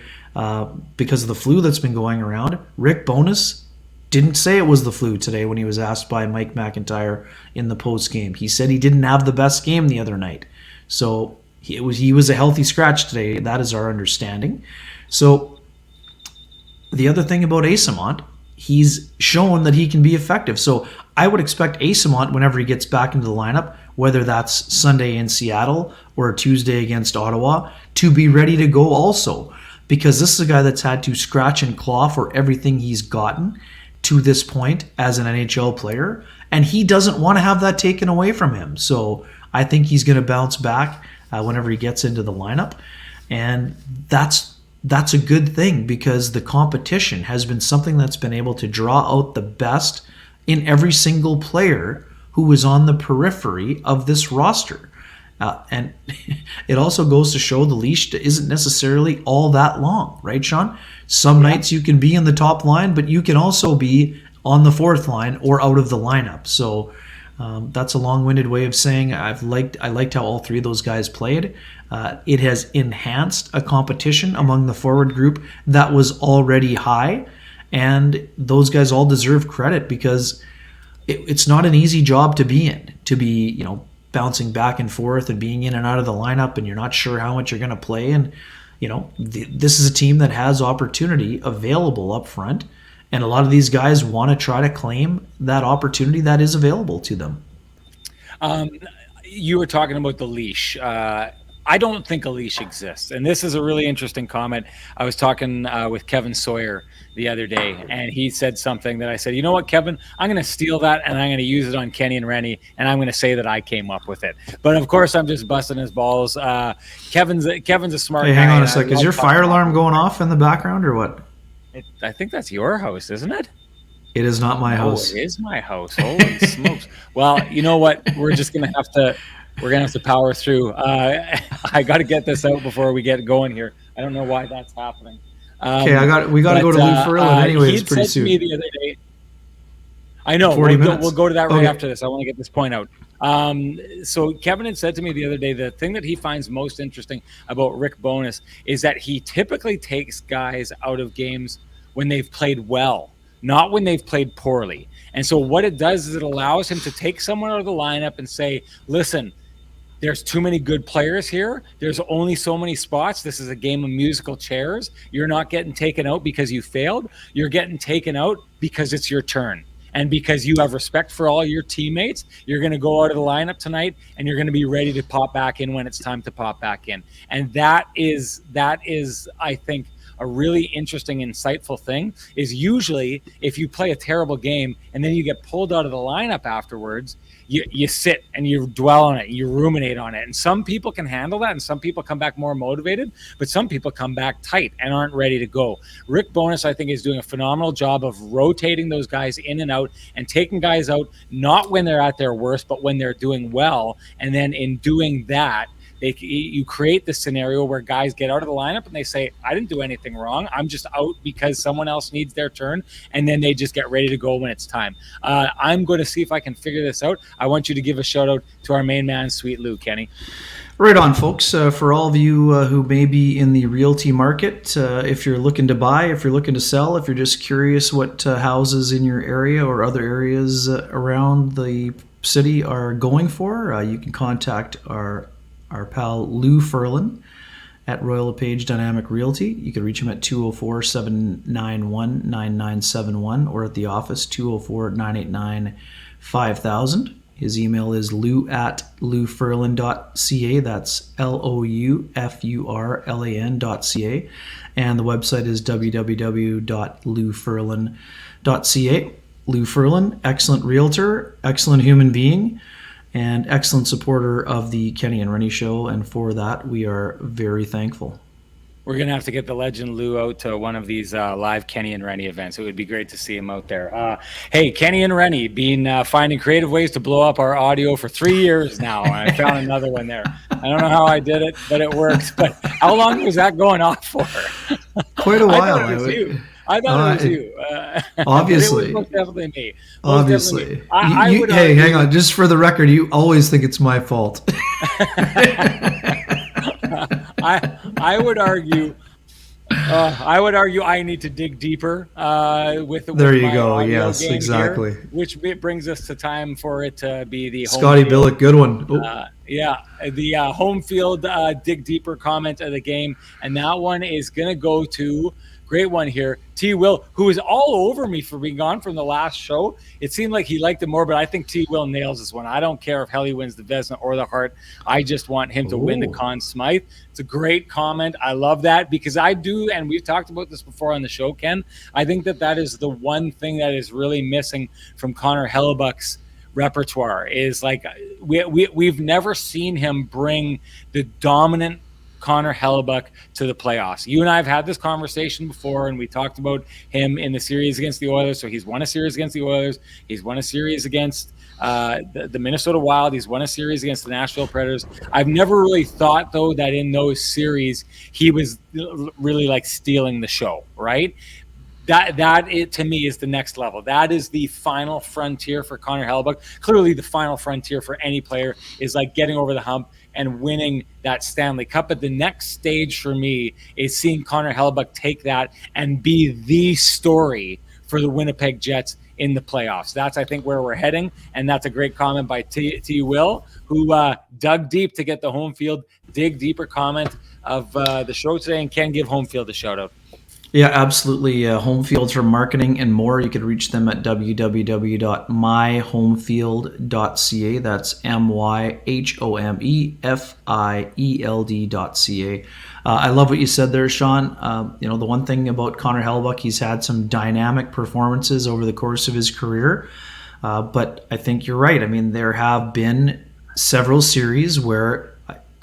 flu that's been going around, Rick Bowness didn't say it was the flu today when he was asked by Mike McIntyre in the post game. He said he didn't have the best game the other night. So he was a healthy scratch today. That is our understanding. So the other thing about Eyssimont, he's shown that he can be effective. So I would expect Eyssimont, whenever he gets back into the lineup, whether that's Sunday in Seattle or Tuesday against Ottawa, to be ready to go also. Because this is a guy that's had to scratch and claw for everything he's gotten to this point as an NHL player, and he doesn't want to have that taken away from him. So I think he's going to bounce back whenever he gets into the lineup, and that's a good thing because the competition has been something that's been able to draw out the best in every single player who is on the periphery of this roster. And it also goes to show the leash isn't necessarily all that long, right, Sean? Some nights you can be in the top line, but you can also be on the 4th line or out of the lineup. So that's a long-winded way of saying I liked how all 3 of those guys played. It has enhanced a competition among the forward group that was already high, and those guys all deserve credit because it's not an easy job to be in, to be, bouncing back and forth and being in and out of the lineup, and you're not sure how much you're going to play. And, this is a team that has opportunity available up front. And a lot of these guys want to try to claim that opportunity that is available to them. You were talking about the leash. I don't think a leash exists. And this is a really interesting comment. I was talking with Kevin Sawyer the other day, and he said something that I said, you know what, Kevin, I'm going to steal that and I'm going to use it on Kenny and Renny, and I'm going to say that I came up with it. But of course, I'm just busting his balls. Kevin's a smart guy. Hey, hang on a sec. Is your fire alarm going off in the background or what? I think that's your house, isn't it? It is not my house. It is my house. Holy smokes. Well, you know what? We're going to have to power through. I got to get this out before we get going here. I don't know why that's happening. Okay, we got to go to Lou Ferlin anyways pretty soon. Me the other day, I know. 40 minutes. We'll go to that right after this. I want to get this point out. So Kevin had said to me the other day, the thing that he finds most interesting about Rick Bowness is that he typically takes guys out of games when they've played well, not when they've played poorly. And so what it does is it allows him to take someone out of the lineup and say, listen, there's too many good players here. There's only so many spots. This is a game of musical chairs. You're not getting taken out because you failed. You're getting taken out because it's your turn. And because you have respect for all your teammates, you're going to go out of the lineup tonight and you're going to be ready to pop back in when it's time to pop back in. And that is, I think, a really interesting, insightful thing is usually if you play a terrible game and then you get pulled out of the lineup afterwards, you sit and you dwell on it, you ruminate on it. And some people can handle that and some people come back more motivated, but some people come back tight and aren't ready to go. Rick Bowness, I think, is doing a phenomenal job of rotating those guys in and out and taking guys out, not when they're at their worst, but when they're doing well. And then in doing that, you create this scenario where guys get out of the lineup and they say, I didn't do anything wrong. I'm just out because someone else needs their turn. And then they just get ready to go when it's time. I'm going to see if I can figure this out. I want you to give a shout out to our main man, Sweet Lou, Kenny. Right on, folks. For all of you who may be in the realty market, if you're looking to buy, if you're looking to sell, if you're just curious what houses in your area or other areas around the city are going for, you can contact our pal Lou Ferlin at Royal LePage Dynamic Realty. You can reach him at 204-791-9971 or at the office 204-989-5000. His email is lou@louferlin.ca. That's LOUFURLAN.ca. And the website is www.louferlin.ca. Lou Ferlin, excellent realtor, excellent human being, and excellent supporter of the Kenny and Renny Show, and for that we are very thankful. We're going to have to get the legend Lou out to one of these live Kenny and Renny events. It would be great to see him out there. Hey, Kenny and Renny, been finding creative ways to blow up our audio for 3 years now. I found another one there. I don't know how I did it, but it works. But how long was that going off for? Quite a while. I thought it was you. Obviously. It was most definitely me. Obviously. Hey, hang on. Just for the record, you always think it's my fault. I would argue I need to dig deeper with there you my go. audio Yes, game exactly. here, which brings us to time for it to be the Scotty Billick, good one. The home field dig deeper comment of the game, and that one is gonna go to great one here, T. Will, who is all over me for being gone from the last show. It seemed like he liked it more, but I think T. Will nails this one. I don't care if Helly wins the Vezina or the Hart. I just want him to win the Conn Smythe. It's a great comment. I love that because I do, and we've talked about this before on the show, Ken. I think that is the one thing that is really missing from Connor Hellebuyck's repertoire is like we've never seen him bring the dominant Connor Hellebuyck to the playoffs. You and I have had this conversation before, and we talked about him in the series against the Oilers. So he's won a series against the Oilers. He's won a series against the Minnesota Wild. He's won a series against the Nashville Predators. I've never really thought, though, that in those series he was really like stealing the show, right? That it to me is the next level. That is the final frontier for Connor Hellebuyck. Clearly, the final frontier for any player is like getting over the hump and winning that Stanley Cup. But the next stage for me is seeing Connor Hellebuyck take that and be the story for the Winnipeg Jets in the playoffs. That's, I think, where we're heading. And that's a great comment by T. Will, who dug deep to get the home field, dig deeper comment of the show today, and can give home field a shout out. Yeah, absolutely. Home Fields for marketing and more. You can reach them at www.myhomefield.ca. That's myhomefield.ca. I love what you said there, Sean. The one thing about Connor Hellebuyck, he's had some dynamic performances over the course of his career. But I think you're right. I mean, there have been several series where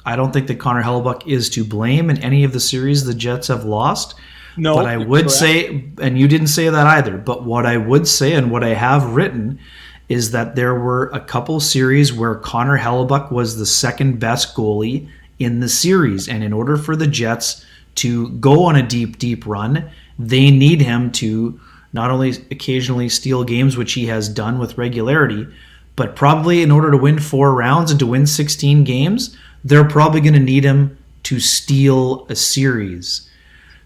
I don't think that Connor Hellebuyck is to blame in any of the series the Jets have lost. No, but I would say, and you didn't say that either, but what I would say and what I have written is that there were a couple series where Connor Hellebuyck was the second best goalie in the series. And in order for the Jets to go on a deep, deep run, they need him to not only occasionally steal games, which he has done with regularity, but probably in order to win 4 rounds and to win 16 games, they're probably going to need him to steal a series.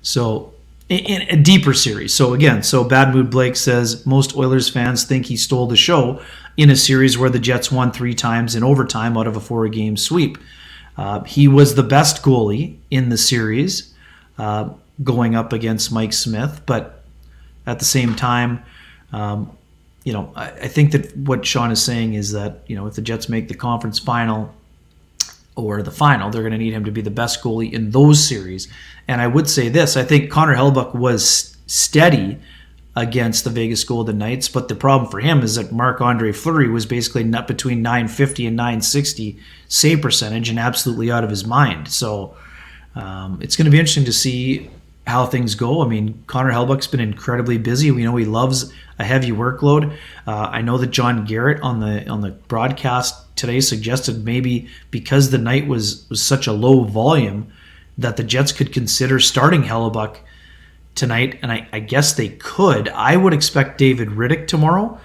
So in a deeper series. So again, Bad Mood Blake says most Oilers fans think he stole the show in a series where the Jets won 3 times in overtime out of a 4-game sweep. He was the best goalie in the series going up against Mike Smith, but at the same time, I think that what Sean is saying is that, if the Jets make the conference final or the final, they're going to need him to be the best goalie in those series. And I would say this, I think Connor Hellebuyck was steady against the Vegas Golden Knights, but the problem for him is that Marc-Andre Fleury was basically not between 950 and 960 save percentage and absolutely out of his mind. So it's going to be interesting to see how things go. I mean, Connor Hellebuyck's been incredibly busy. We know he loves a heavy workload. I know that John Garrett on the broadcast today suggested maybe because the night was such a low volume that the Jets could consider starting Hellebuyck tonight, and I guess they could. I would expect David Riddick tomorrow,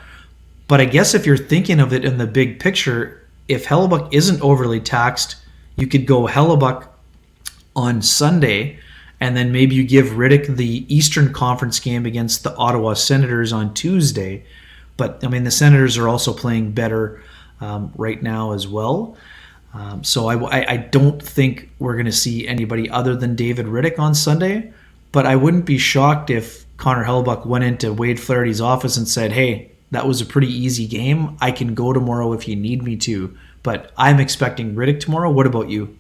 but I guess if you're thinking of it in the big picture, if Hellebuyck isn't overly taxed, you could go Hellebuyck on Sunday, and then maybe you give Riddick the Eastern Conference game against the Ottawa Senators on Tuesday. But, I mean, the Senators are also playing better right now as well. So I don't think we're going to see anybody other than David Riddick on Sunday. But I wouldn't be shocked if Connor Hellebuyck went into Wade Flaherty's office and said, hey, that was a pretty easy game. I can go tomorrow if you need me to. But I'm expecting Riddick tomorrow. What about you?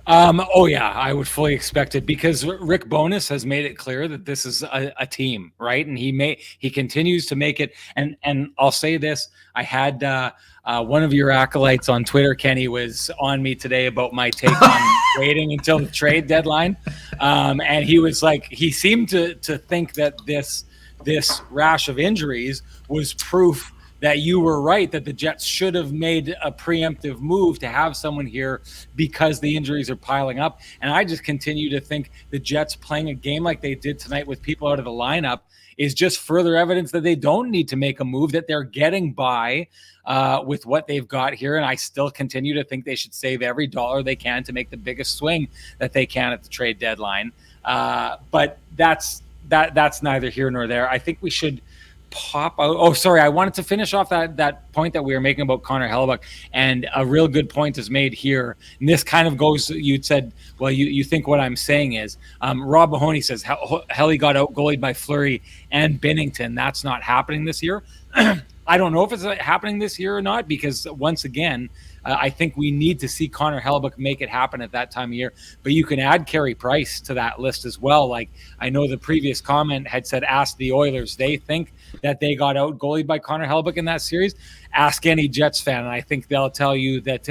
I would fully expect it because Rick Bowness has made it clear that this is a team, right? And he continues to make it. And I'll say this: I had one of your acolytes on Twitter, Kenny, was on me today about my take on waiting until the trade deadline, and he was like, he seemed to think that this rash of injuries was proof that you were right, that the Jets should have made a preemptive move to have someone here because the injuries are piling up. And I just continue to think the Jets playing a game like they did tonight with people out of the lineup is just further evidence that they don't need to make a move, that they're getting by with what they've got here. And I still continue to think they should save every dollar they can to make the biggest swing that they can at the trade deadline. But that's neither here nor there. I think we should pop out. Oh, sorry. I wanted to finish off that point that we were making about Connor Hellebuyck, and a real good point is made here. And this kind of goes, you said, well, you think what I'm saying is, Rob Mahoney says, Helly got out goalied by Fleury and Binnington. That's not happening this year. I don't know if it's happening this year or not, because once again, I think we need to see Connor Hellebuyck make it happen at that time of year. But you can add Carey Price to that list as well. Like, I know the previous comment had said, ask the Oilers. They think that they got out goalied by Connor Hellebuyck in that series. Ask any Jets fan, and I think they'll tell you that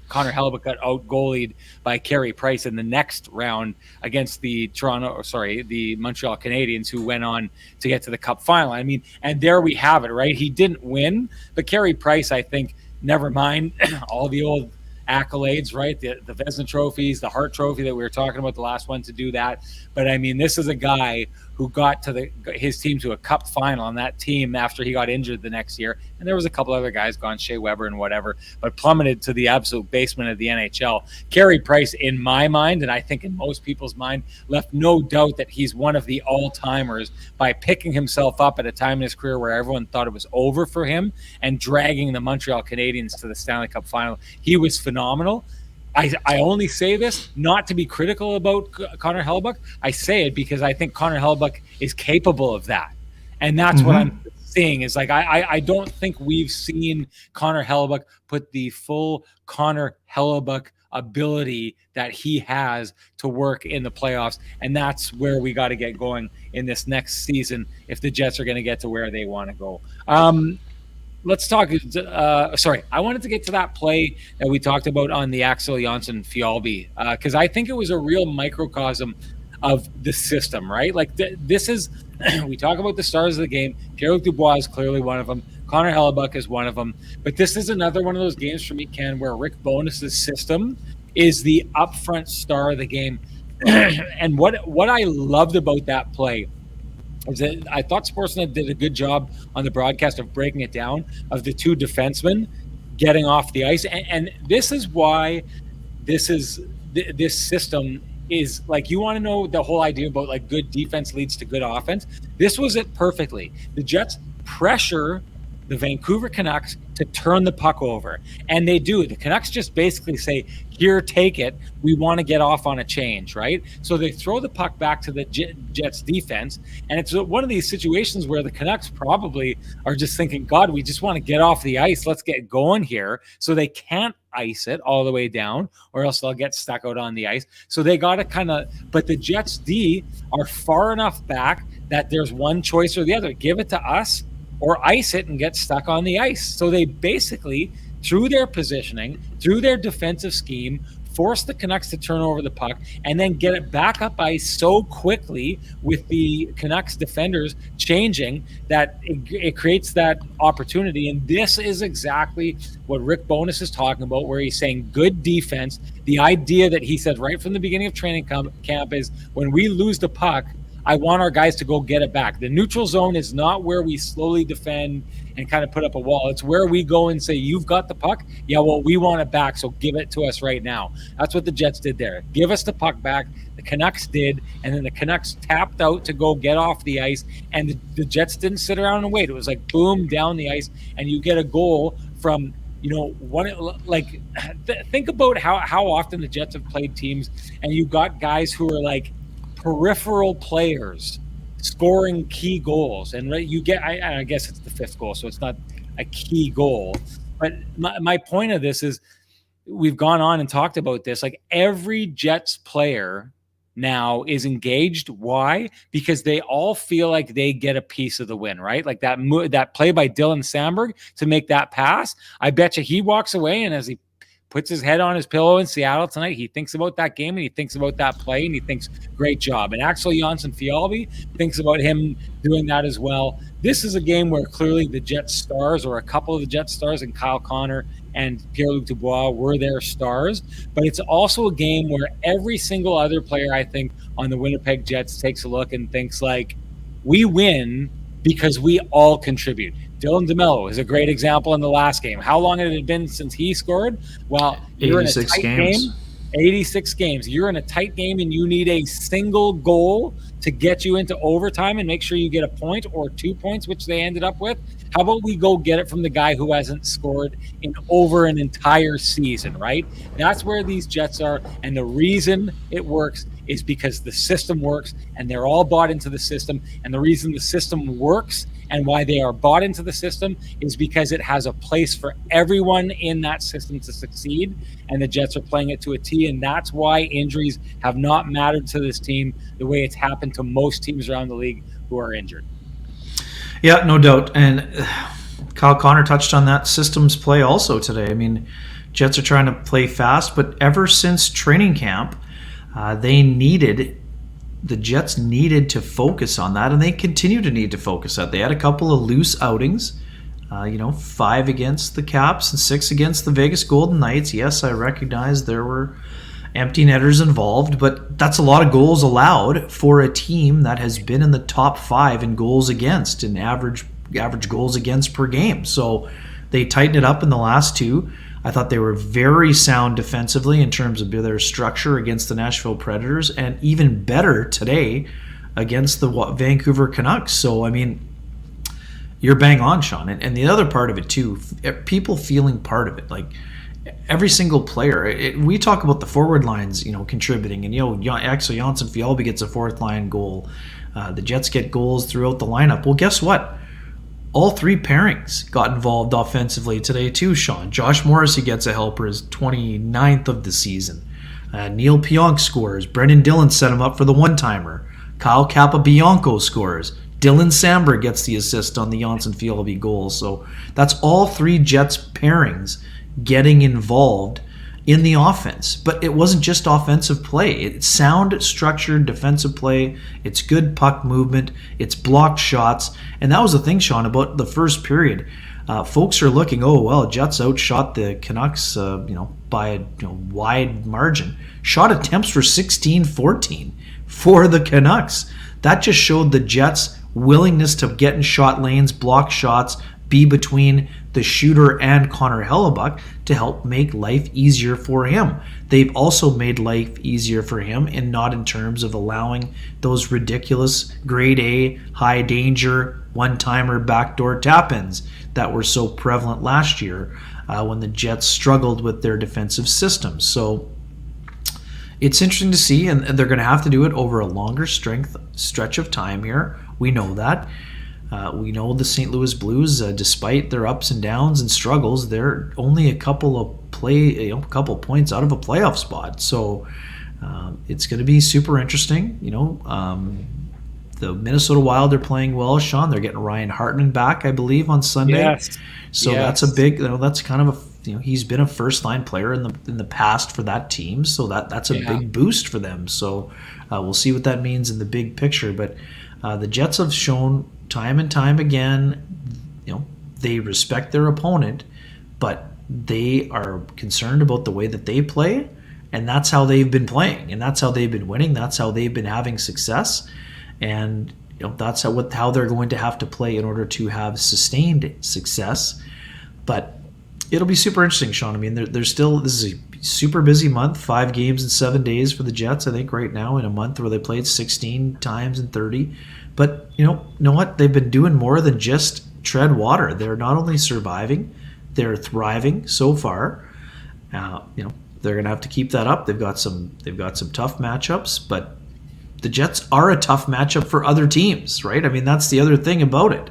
Connor Hellebuyck got out goalied by Carey Price in the next round against the Montreal Canadiens, who went on to get to the Cup final. I mean, and there we have it, right? He didn't win, but Carey Price, I think, never mind all the old accolades, right? The Vezina trophies, the Hart Trophy that we were talking about, the last one to do that. But I mean, this is a guy who got to his team to a cup final on that team after he got injured the next year. And there was a couple other guys gone, Shea Weber and whatever, but plummeted to the absolute basement of the NHL. Carey Price, in my mind, and I think in most people's mind, left no doubt that he's one of the all-timers by picking himself up at a time in his career where everyone thought it was over for him and dragging the Montreal Canadiens to the Stanley Cup final. He was phenomenal. I only say this not to be critical about Connor Hellebuyck. I say it because I think Connor Hellebuyck is capable of that. And that's what I'm seeing is like, I don't think we've seen Connor Hellebuyck put the full Connor Hellebuyck ability that he has to work in the playoffs. And that's where we got to get going in this next season if the Jets are going to get to where they want to go. Let's talk. I wanted to get to that play that we talked about on the Axel Jonsson-Fjällby because I think it was a real microcosm of the system, right? Like this is, we talk about the stars of the game. Pierre-Luc Dubois is clearly one of them. Connor Hellebuyck is one of them. But this is another one of those games for me, Ken, where Rick Bowness's system is the upfront star of the game. And what I loved about that play is that I thought Sportsnet did a good job on the broadcast of breaking it down of the two defensemen getting off the ice. And this is why this system is like, you want to know the whole idea about like good defense leads to good offense. This was it perfectly. The Jets pressure the Vancouver Canucks to turn the puck over. And they do. The Canucks just basically say, here, take it. We want to get off on a change, right? So they throw the puck back to the Jets defense. And it's one of these situations where the Canucks probably are just thinking, God, we just want to get off the ice. Let's get going here. So they can't ice it all the way down or else they'll get stuck out on the ice. So they got to kind of, but the Jets D are far enough back that there's one choice or the other. Give it to us or ice it and get stuck on the ice. So they basically, through their positioning, through their defensive scheme, force the Canucks to turn over the puck and then get it back up ice so quickly with the Canucks defenders changing that it creates that opportunity. And this is exactly what Rick Bowness is talking about, where he's saying good defense. The idea that he said right from the beginning of training camp is when we lose the puck, I want our guys to go get it back. The neutral zone is not where we slowly defend and kind of put up a wall. It's where we go and say, you've got the puck? Yeah, well, we want it back, so give it to us right now. That's what the Jets did there. Give us the puck back. The Canucks did, and then the Canucks tapped out to go get off the ice, and the Jets didn't sit around and wait. It was like, boom, down the ice, and you get a goal from, think about how often the Jets have played teams, and you got guys who are like, peripheral players scoring key goals, and you get I guess it's the fifth goal, so it's not a key goal, but my point of this is we've gone on and talked about this, like every Jets player now is engaged. Why? Because they all feel like they get a piece of the win, right? Like that play by Dylan Sandberg to make that pass, I bet you he walks away and as he puts his head on his pillow in Seattle tonight, he thinks about that game and he thinks about that play and he thinks, great job. And Axel Jonsson-Fjällby thinks about him doing that as well. This is a game where clearly the Jets stars, or a couple of the Jets stars, and Kyle Connor and Pierre-Luc Dubois were their stars. But it's also a game where every single other player, I think, on the Winnipeg Jets takes a look and thinks like, we win because we all contribute. Dylan DeMello is a great example in the last game. How long had it been since he scored? Well, you're in a tight game. 86 games. You're in a tight game and you need a single goal to get you into overtime and make sure you get a point or 2 points, which they ended up with. How about we go get it from the guy who hasn't scored in over an entire season, right? That's where these Jets are. And the reason it works is because the system works and they're all bought into the system. And the reason the system works and why they are bought into the system is because it has a place for everyone in that system to succeed. And the Jets are playing it to a T. And that's why injuries have not mattered to this team the way it's happened to most teams around the league who are injured. Yeah, no doubt. And Kyle Connor touched on that systems play also today. I mean, Jets are trying to play fast, but ever since training camp, the Jets needed to focus on that, and they continue to need to focus on that. They had a couple of loose outings, 5 against the Caps and 6 against the Vegas Golden Knights. Yes, I recognize there were empty netters involved, but that's a lot of goals allowed for a team that has been in the top 5 in goals against and average goals against per game. So they tightened it up in the last 2. I thought they were very sound defensively in terms of their structure against the Nashville Predators, and even better today against the Vancouver Canucks. So, I mean, you're bang on, Sean. And the other part of it, too, people feeling part of it. Like, every single player. We talk about the forward lines, contributing. And, Axel Jonsson-Fjällby gets a fourth-line goal. The Jets get goals throughout the lineup. Well, guess what? All 3 pairings got involved offensively today too, Sean. Josh Morrissey gets a helper, his 29th of the season. Neil Pionk scores. Brendan Dillon set him up for the one-timer. Kyle Capobianco scores. Dylan Samberg gets the assist on the Jonsson-Fjällby goal. So that's all 3 Jets pairings getting involved in the offense. But it wasn't just offensive play. It's sound, structured defensive play. It's good puck movement. It's blocked shots. And that was the thing, Sean, about the first period. Folks are looking, Jets outshot the Canucks by a wide margin. Shot attempts were 16-14 for the Canucks. That just showed the Jets' willingness to get in shot lanes, block shots, be between the shooter and Connor Hellebuyck to help make life easier for him. They've also made life easier for him, and not in terms of allowing those ridiculous grade A, high danger, one-timer backdoor tap-ins that were so prevalent last year when the Jets struggled with their defensive systems. So it's interesting to see, and they're going to have to do it over a longer stretch of time here. We know that. We know the St. Louis Blues, despite their ups and downs and struggles, they're only a couple points out of a playoff spot. So it's going to be super interesting. The Minnesota Wild are playing well, Sean. They're getting Ryan Hartman back, I believe, on Sunday. Yes. So that's a big. That's kind of a. He's been a first-line player in the past for that team. So that's a big boost for them. So we'll see what that means in the big picture. But the Jets have shown time and time again, they respect their opponent, but they are concerned about the way that they play, and that's how they've been playing, and that's how they've been winning, that's how they've been having success, and that's how they're going to have to play in order to have sustained success. But it'll be super interesting, Sean. I mean, this is a super busy month, 5 games in 7 days for the Jets, I think, right now, in a month where they played 16 times in 30. But you know what? They've been doing more than just tread water. They're not only surviving, they're thriving so far. They're going to have to keep that up. They've got some tough matchups, but the Jets are a tough matchup for other teams, right? I mean, that's the other thing about it.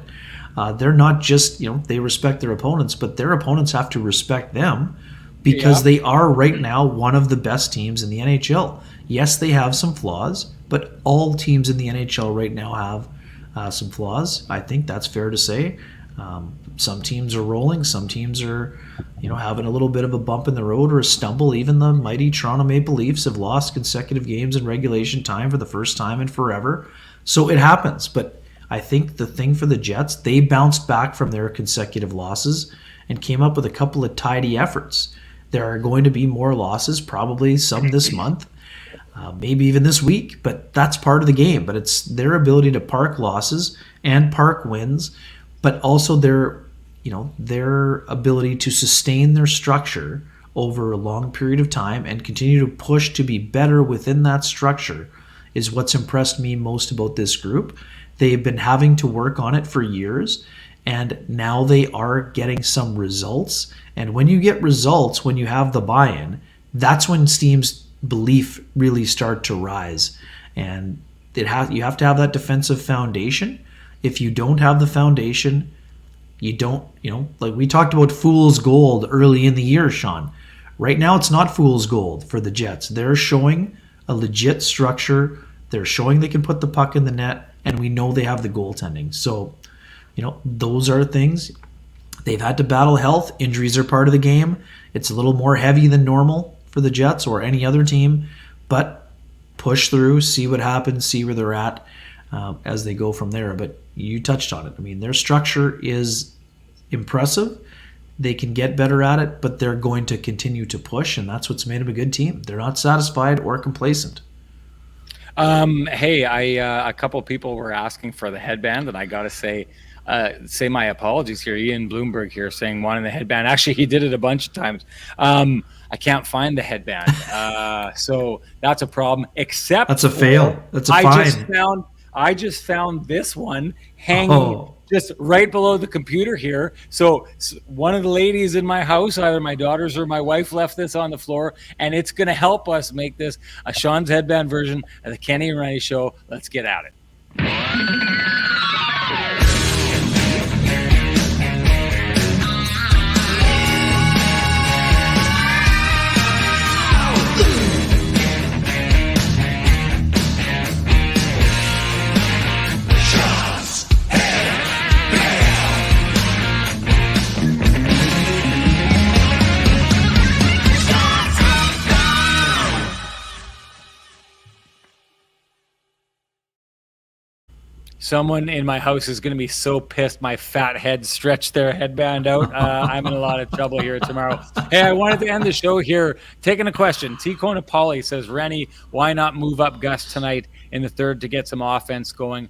They're not just, they respect their opponents, but their opponents have to respect them because they are right now one of the best teams in the NHL. Yes, they have some flaws, but all teams in the NHL right now have some flaws. I think that's fair to say. Some teams are rolling. Some teams are, having a little bit of a bump in the road or a stumble. Even the mighty Toronto Maple Leafs have lost consecutive games in regulation time for the first time in forever. So it happens. But I think the thing for the Jets, they bounced back from their consecutive losses and came up with a couple of tidy efforts. There are going to be more losses, probably some this month. Maybe even this week, but that's part of the game. But it's their ability to park losses and park wins, but also their ability to sustain their structure over a long period of time and continue to push to be better within that structure is what's impressed me most about this group. They've been having to work on it for years, and now they are getting some results. And when you get results, when you have the buy-in, that's when teams' belief really start to rise. And you have to have that defensive foundation. If you don't have the foundation, you don't, like we talked about fool's gold early in the year, Sean. Right now it's not fool's gold for the Jets. They're showing a legit structure. They're showing they can put the puck in the net, and we know they have the goaltending. So, those are things. They've had to battle health. Injuries are part of the game. It's a little more heavy than normal for the Jets or any other team, but push through, see what happens, see where they're at as they go from there. But you touched on it. I mean, their structure is impressive. They can get better at it, but they're going to continue to push, and that's what's made them a good team. They're not satisfied or complacent. Hey, a couple people were asking for the headband, and I gotta say my apologies here. Ian Bloomberg here saying wanting the headband. Actually, he did it a bunch of times. I can't find the headband, so that's a problem. Except that's a fail. That's a fine. I just found this one hanging just right below the computer here. So one of the ladies in my house, either my daughters or my wife, left this on the floor, and it's going to help us make this a Sean's Headband version of the Kenny and Renny Show. Let's get at it. Someone in my house is going to be so pissed my fat head stretched their headband out. I'm in a lot of trouble here tomorrow. Hey, I wanted to end the show here taking a question. T. Conapoli says, Renny, why not move up Gus tonight in the third to get some offense going?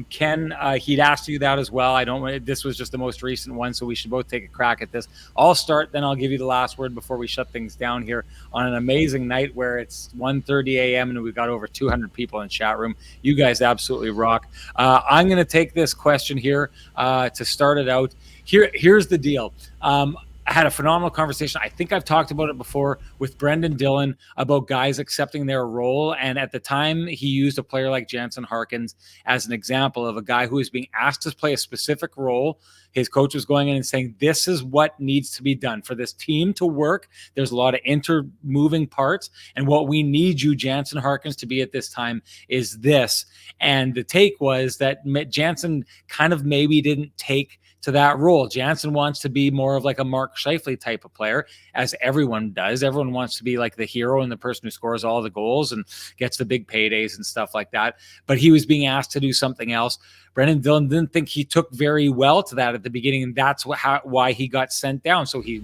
Ken, he'd asked you that as well. This was just the most recent one, so we should both take a crack at this. I'll start, then I'll give you the last word before we shut things down here on an amazing night where it's 1:30 a.m. and we've got over 200 people in the chat room. You guys absolutely rock. I'm going to take this question here to start it out. Here's the deal. I had a phenomenal conversation. I think I've talked about it before with Brendan Dillon about guys accepting their role. And at the time, he used a player like Jansen Harkins as an example of a guy who is being asked to play a specific role. His coach was going in and saying, this is what needs to be done for this team to work. There's a lot of intermoving parts. And what we need you, Jansen Harkins, to be at this time is this. And the take was that Jansen kind of maybe didn't take to that role. Jansen wants to be more of like a Mark Scheifele type of player, as everyone does. Everyone wants to be like the hero and the person who scores all the goals and gets the big paydays and stuff like that. But he was being asked to do something else. Brendan Dillon didn't think he took very well to that at the beginning, and that's why he got sent down. So he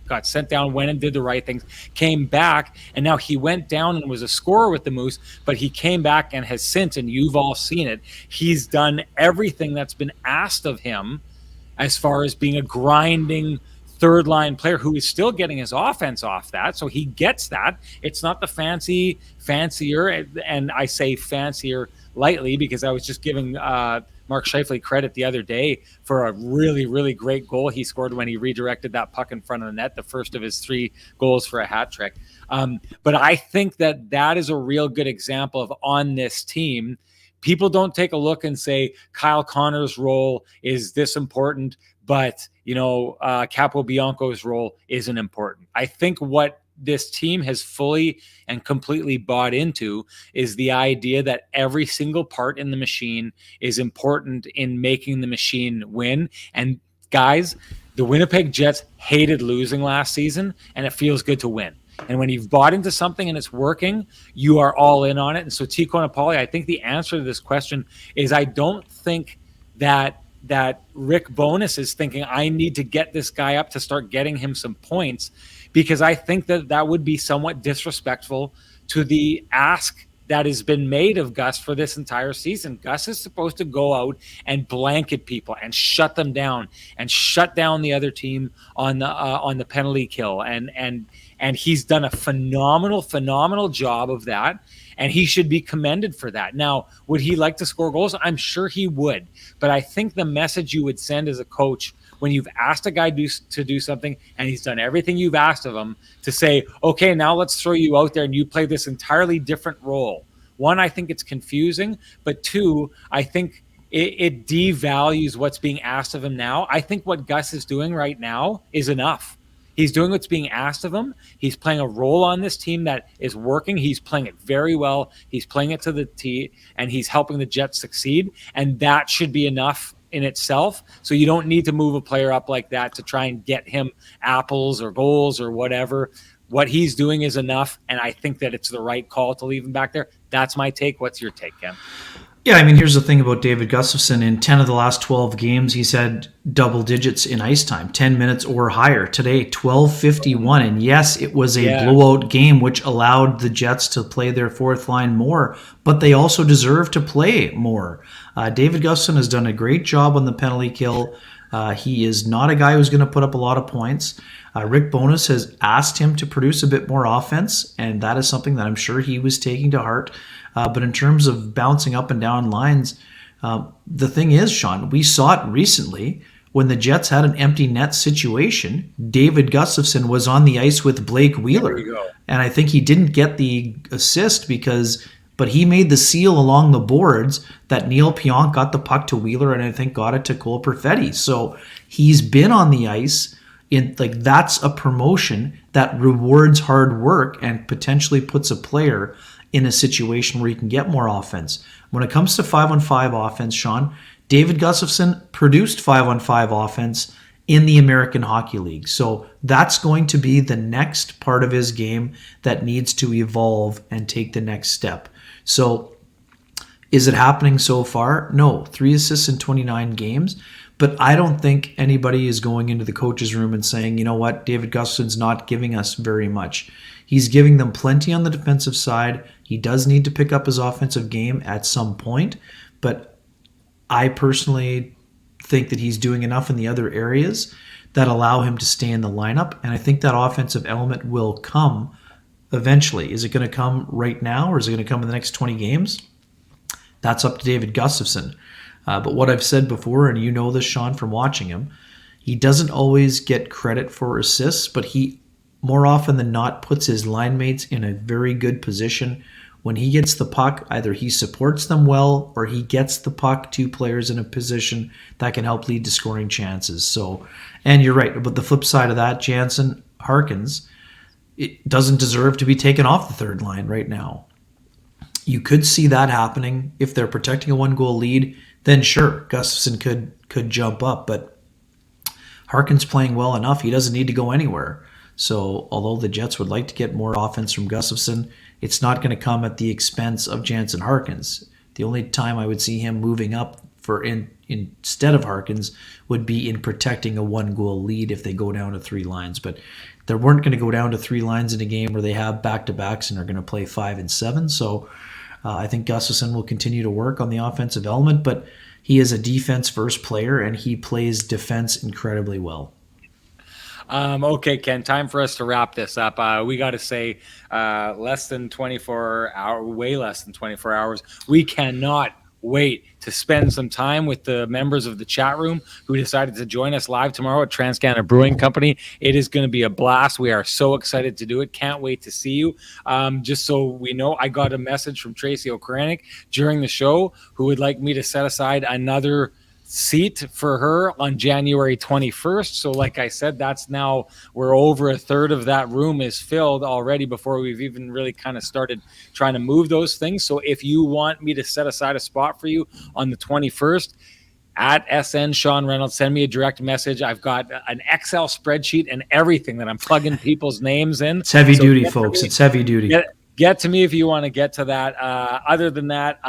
got sent down, went and did the right things, came back, and now he went down and was a scorer with the Moose, but he came back and has since, and you've all seen it, he's done everything that's been asked of him as far as being a grinding third line player who is still getting his offense off that. So he gets that. It's not the fancier, and I say fancier lightly because I was just giving Mark Scheifele credit the other day for a really, really great goal he scored when he redirected that puck in front of the net, the first of his 3 goals for a hat trick. But I think that is a real good example of, on this team, people don't take a look and say Kyle Connor's role is this important, but Capo Bianco's role isn't important. I think what this team has fully and completely bought into is the idea that every single part in the machine is important in making the machine win. And guys, the Winnipeg Jets hated losing last season, and it feels good to win. And when you've bought into something and it's working, you are all in on it. And so T. Conapoli, I think the answer to this question is I don't think that Rick Bowness is thinking, I need to get this guy up to start getting him some points, because I think that would be somewhat disrespectful to the ask that has been made of Gus for this entire season. Gus is supposed to go out and blanket people and shut them down and shut down the other team on the penalty kill. And he's done a phenomenal job of that. And he should be commended for that. Now, would he like to score goals? I'm sure he would. But I think the message you would send as a coach when you've asked a guy to do something and he's done everything you've asked of him, to say, okay, now let's throw you out there and you play this entirely different role. One, I think it's confusing. But 2, I think it devalues what's being asked of him now. I think what Gus is doing right now is enough. He's doing what's being asked of him. He's playing a role on this team that is working. He's playing it very well. He's playing it to the T, and he's helping the Jets succeed. And that should be enough in itself. So you don't need to move a player up like that to try and get him apples or goals or whatever. What he's doing is enough, and I think that it's the right call to leave him back there. That's my take. What's your take, Ken? Yeah, I mean, here's the thing about David Gustafsson. In 10 of the last 12 games, he's had double digits in ice time, 10 minutes or higher. Today, 12:51. And yes, it was a Yeah. blowout game, which allowed the Jets to play their fourth line more, but they also deserve to play more. David Gustafsson has done a great job on the penalty kill. He is not a guy who's going to put up a lot of points. Rick Bowness has asked him to produce a bit more offense, and that is something that I'm sure he was taking to heart. But in terms of bouncing up and down lines, the thing is, Sean, we saw it recently when the Jets had an empty net situation. David Gustafsson was on the ice with Blake Wheeler. There you go. And I think he didn't get the assist but he made the seal along the boards that Neil Pionk got the puck to Wheeler and I think got it to Cole Perfetti. So he's been on the ice. That's a promotion that rewards hard work and potentially puts a player in a situation where he can get more offense. When it comes to 5-on-5 offense, Sean, David Gustafsson produced 5-on-5 offense in the American Hockey League. So that's going to be the next part of his game that needs to evolve and take the next step. So is it happening so far? No. 3 assists in 29 games. But I don't think anybody is going into the coach's room and saying, you know what, David Gustafsson's not giving us very much. He's giving them plenty on the defensive side. He does need to pick up his offensive game at some point. But I personally think that he's doing enough in the other areas that allow him to stay in the lineup. And I think that offensive element will come eventually. Is it going to come right now or is it going to come in the next 20 games? That's up to David Gustafsson. But what I've said before, and you know this, Sean, from watching him, he doesn't always get credit for assists, but he more often than not puts his line mates in a very good position. When he gets the puck, either he supports them well or he gets the puck to players in a position that can help lead to scoring chances. So, and you're right, but the flip side of that, Jansen Harkins, it doesn't deserve to be taken off the third line right now. You could see that happening if they're protecting a 1-goal lead. Then sure, Gustafsson could jump up, but Harkin's playing well enough. He doesn't need to go anywhere. So although the Jets would like to get more offense from Gustafsson, it's not going to come at the expense of Jansen Harkins. The only time I would see him moving up instead of Harkins would be in protecting a 1-goal lead if they go down to 3 lines. But they weren't going to go down to 3 lines in a game where they have back-to-backs and are going to play 5 and 7. So I think Gustafsson will continue to work on the offensive element, but he is a defense-first player, and he plays defense incredibly well. Okay, Ken, time for us to wrap this up. We got to say less than 24 hours, way less than 24 hours. We cannot wait to spend some time with the members of the chat room who decided to join us live tomorrow at TransCanada Brewing Company. It is going to be a blast. We are so excited to do it. Can't wait to see you. Just so we know, I got a message from Tracy O'Kranick during the show who would like me to set aside another seat for her on January 21st. So like I said, that's now, we're over a third of that room is filled already before we've even really kind of started trying to move those things. So if you want me to set aside a spot for you on the 21st, at SN Sean Reynolds, send me a direct message. I've got an Excel spreadsheet and everything that I'm plugging people's names in. It's heavy duty, folks. It's heavy duty. Get to me if you want to get to that. Other than that,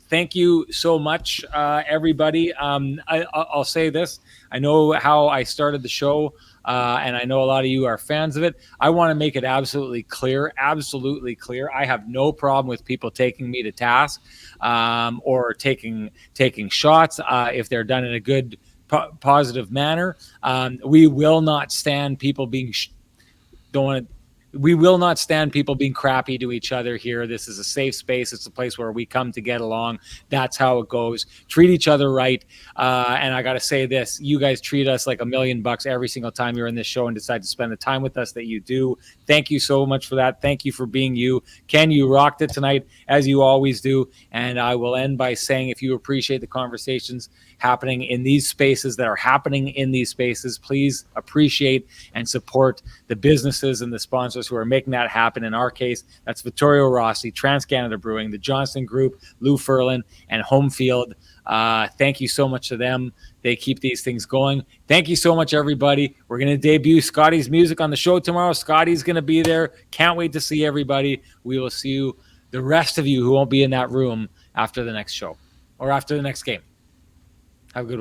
thank you so much, everybody. I'll say this. I know how I started the show, and I know a lot of you are fans of it. I want to make it absolutely clear. I have no problem with people taking me to task or taking shots if they're done in a good, positive manner. We will not stand people being we will not stand people being crappy to each other here. This is a safe space. It's a place where we come to get along. That's how it goes. Treat each other right. And I got to say this, you guys treat us like $1 million every single time you're in this show and decide to spend the time with us that you do. Thank you so much for that. Thank you for being you. Ken, you rocked it tonight, as you always do. And I will end by saying, if you appreciate the conversations happening in these spaces that are happening in these spaces, please appreciate and support the businesses and the sponsors who are making that happen. In our case, that's Vittorio Rossi, TransCanada Brewing, the Johnston Group, Lou Ferlin, and Home Field. Thank you so much to them. They keep these things going. Thank you so much, everybody. We're going to debut Scotty's music on the show tomorrow. Scotty's going to be there. Can't wait to see everybody. We will see you, the rest of you who won't be in that room, after the next show. or after the next game. Have a good one.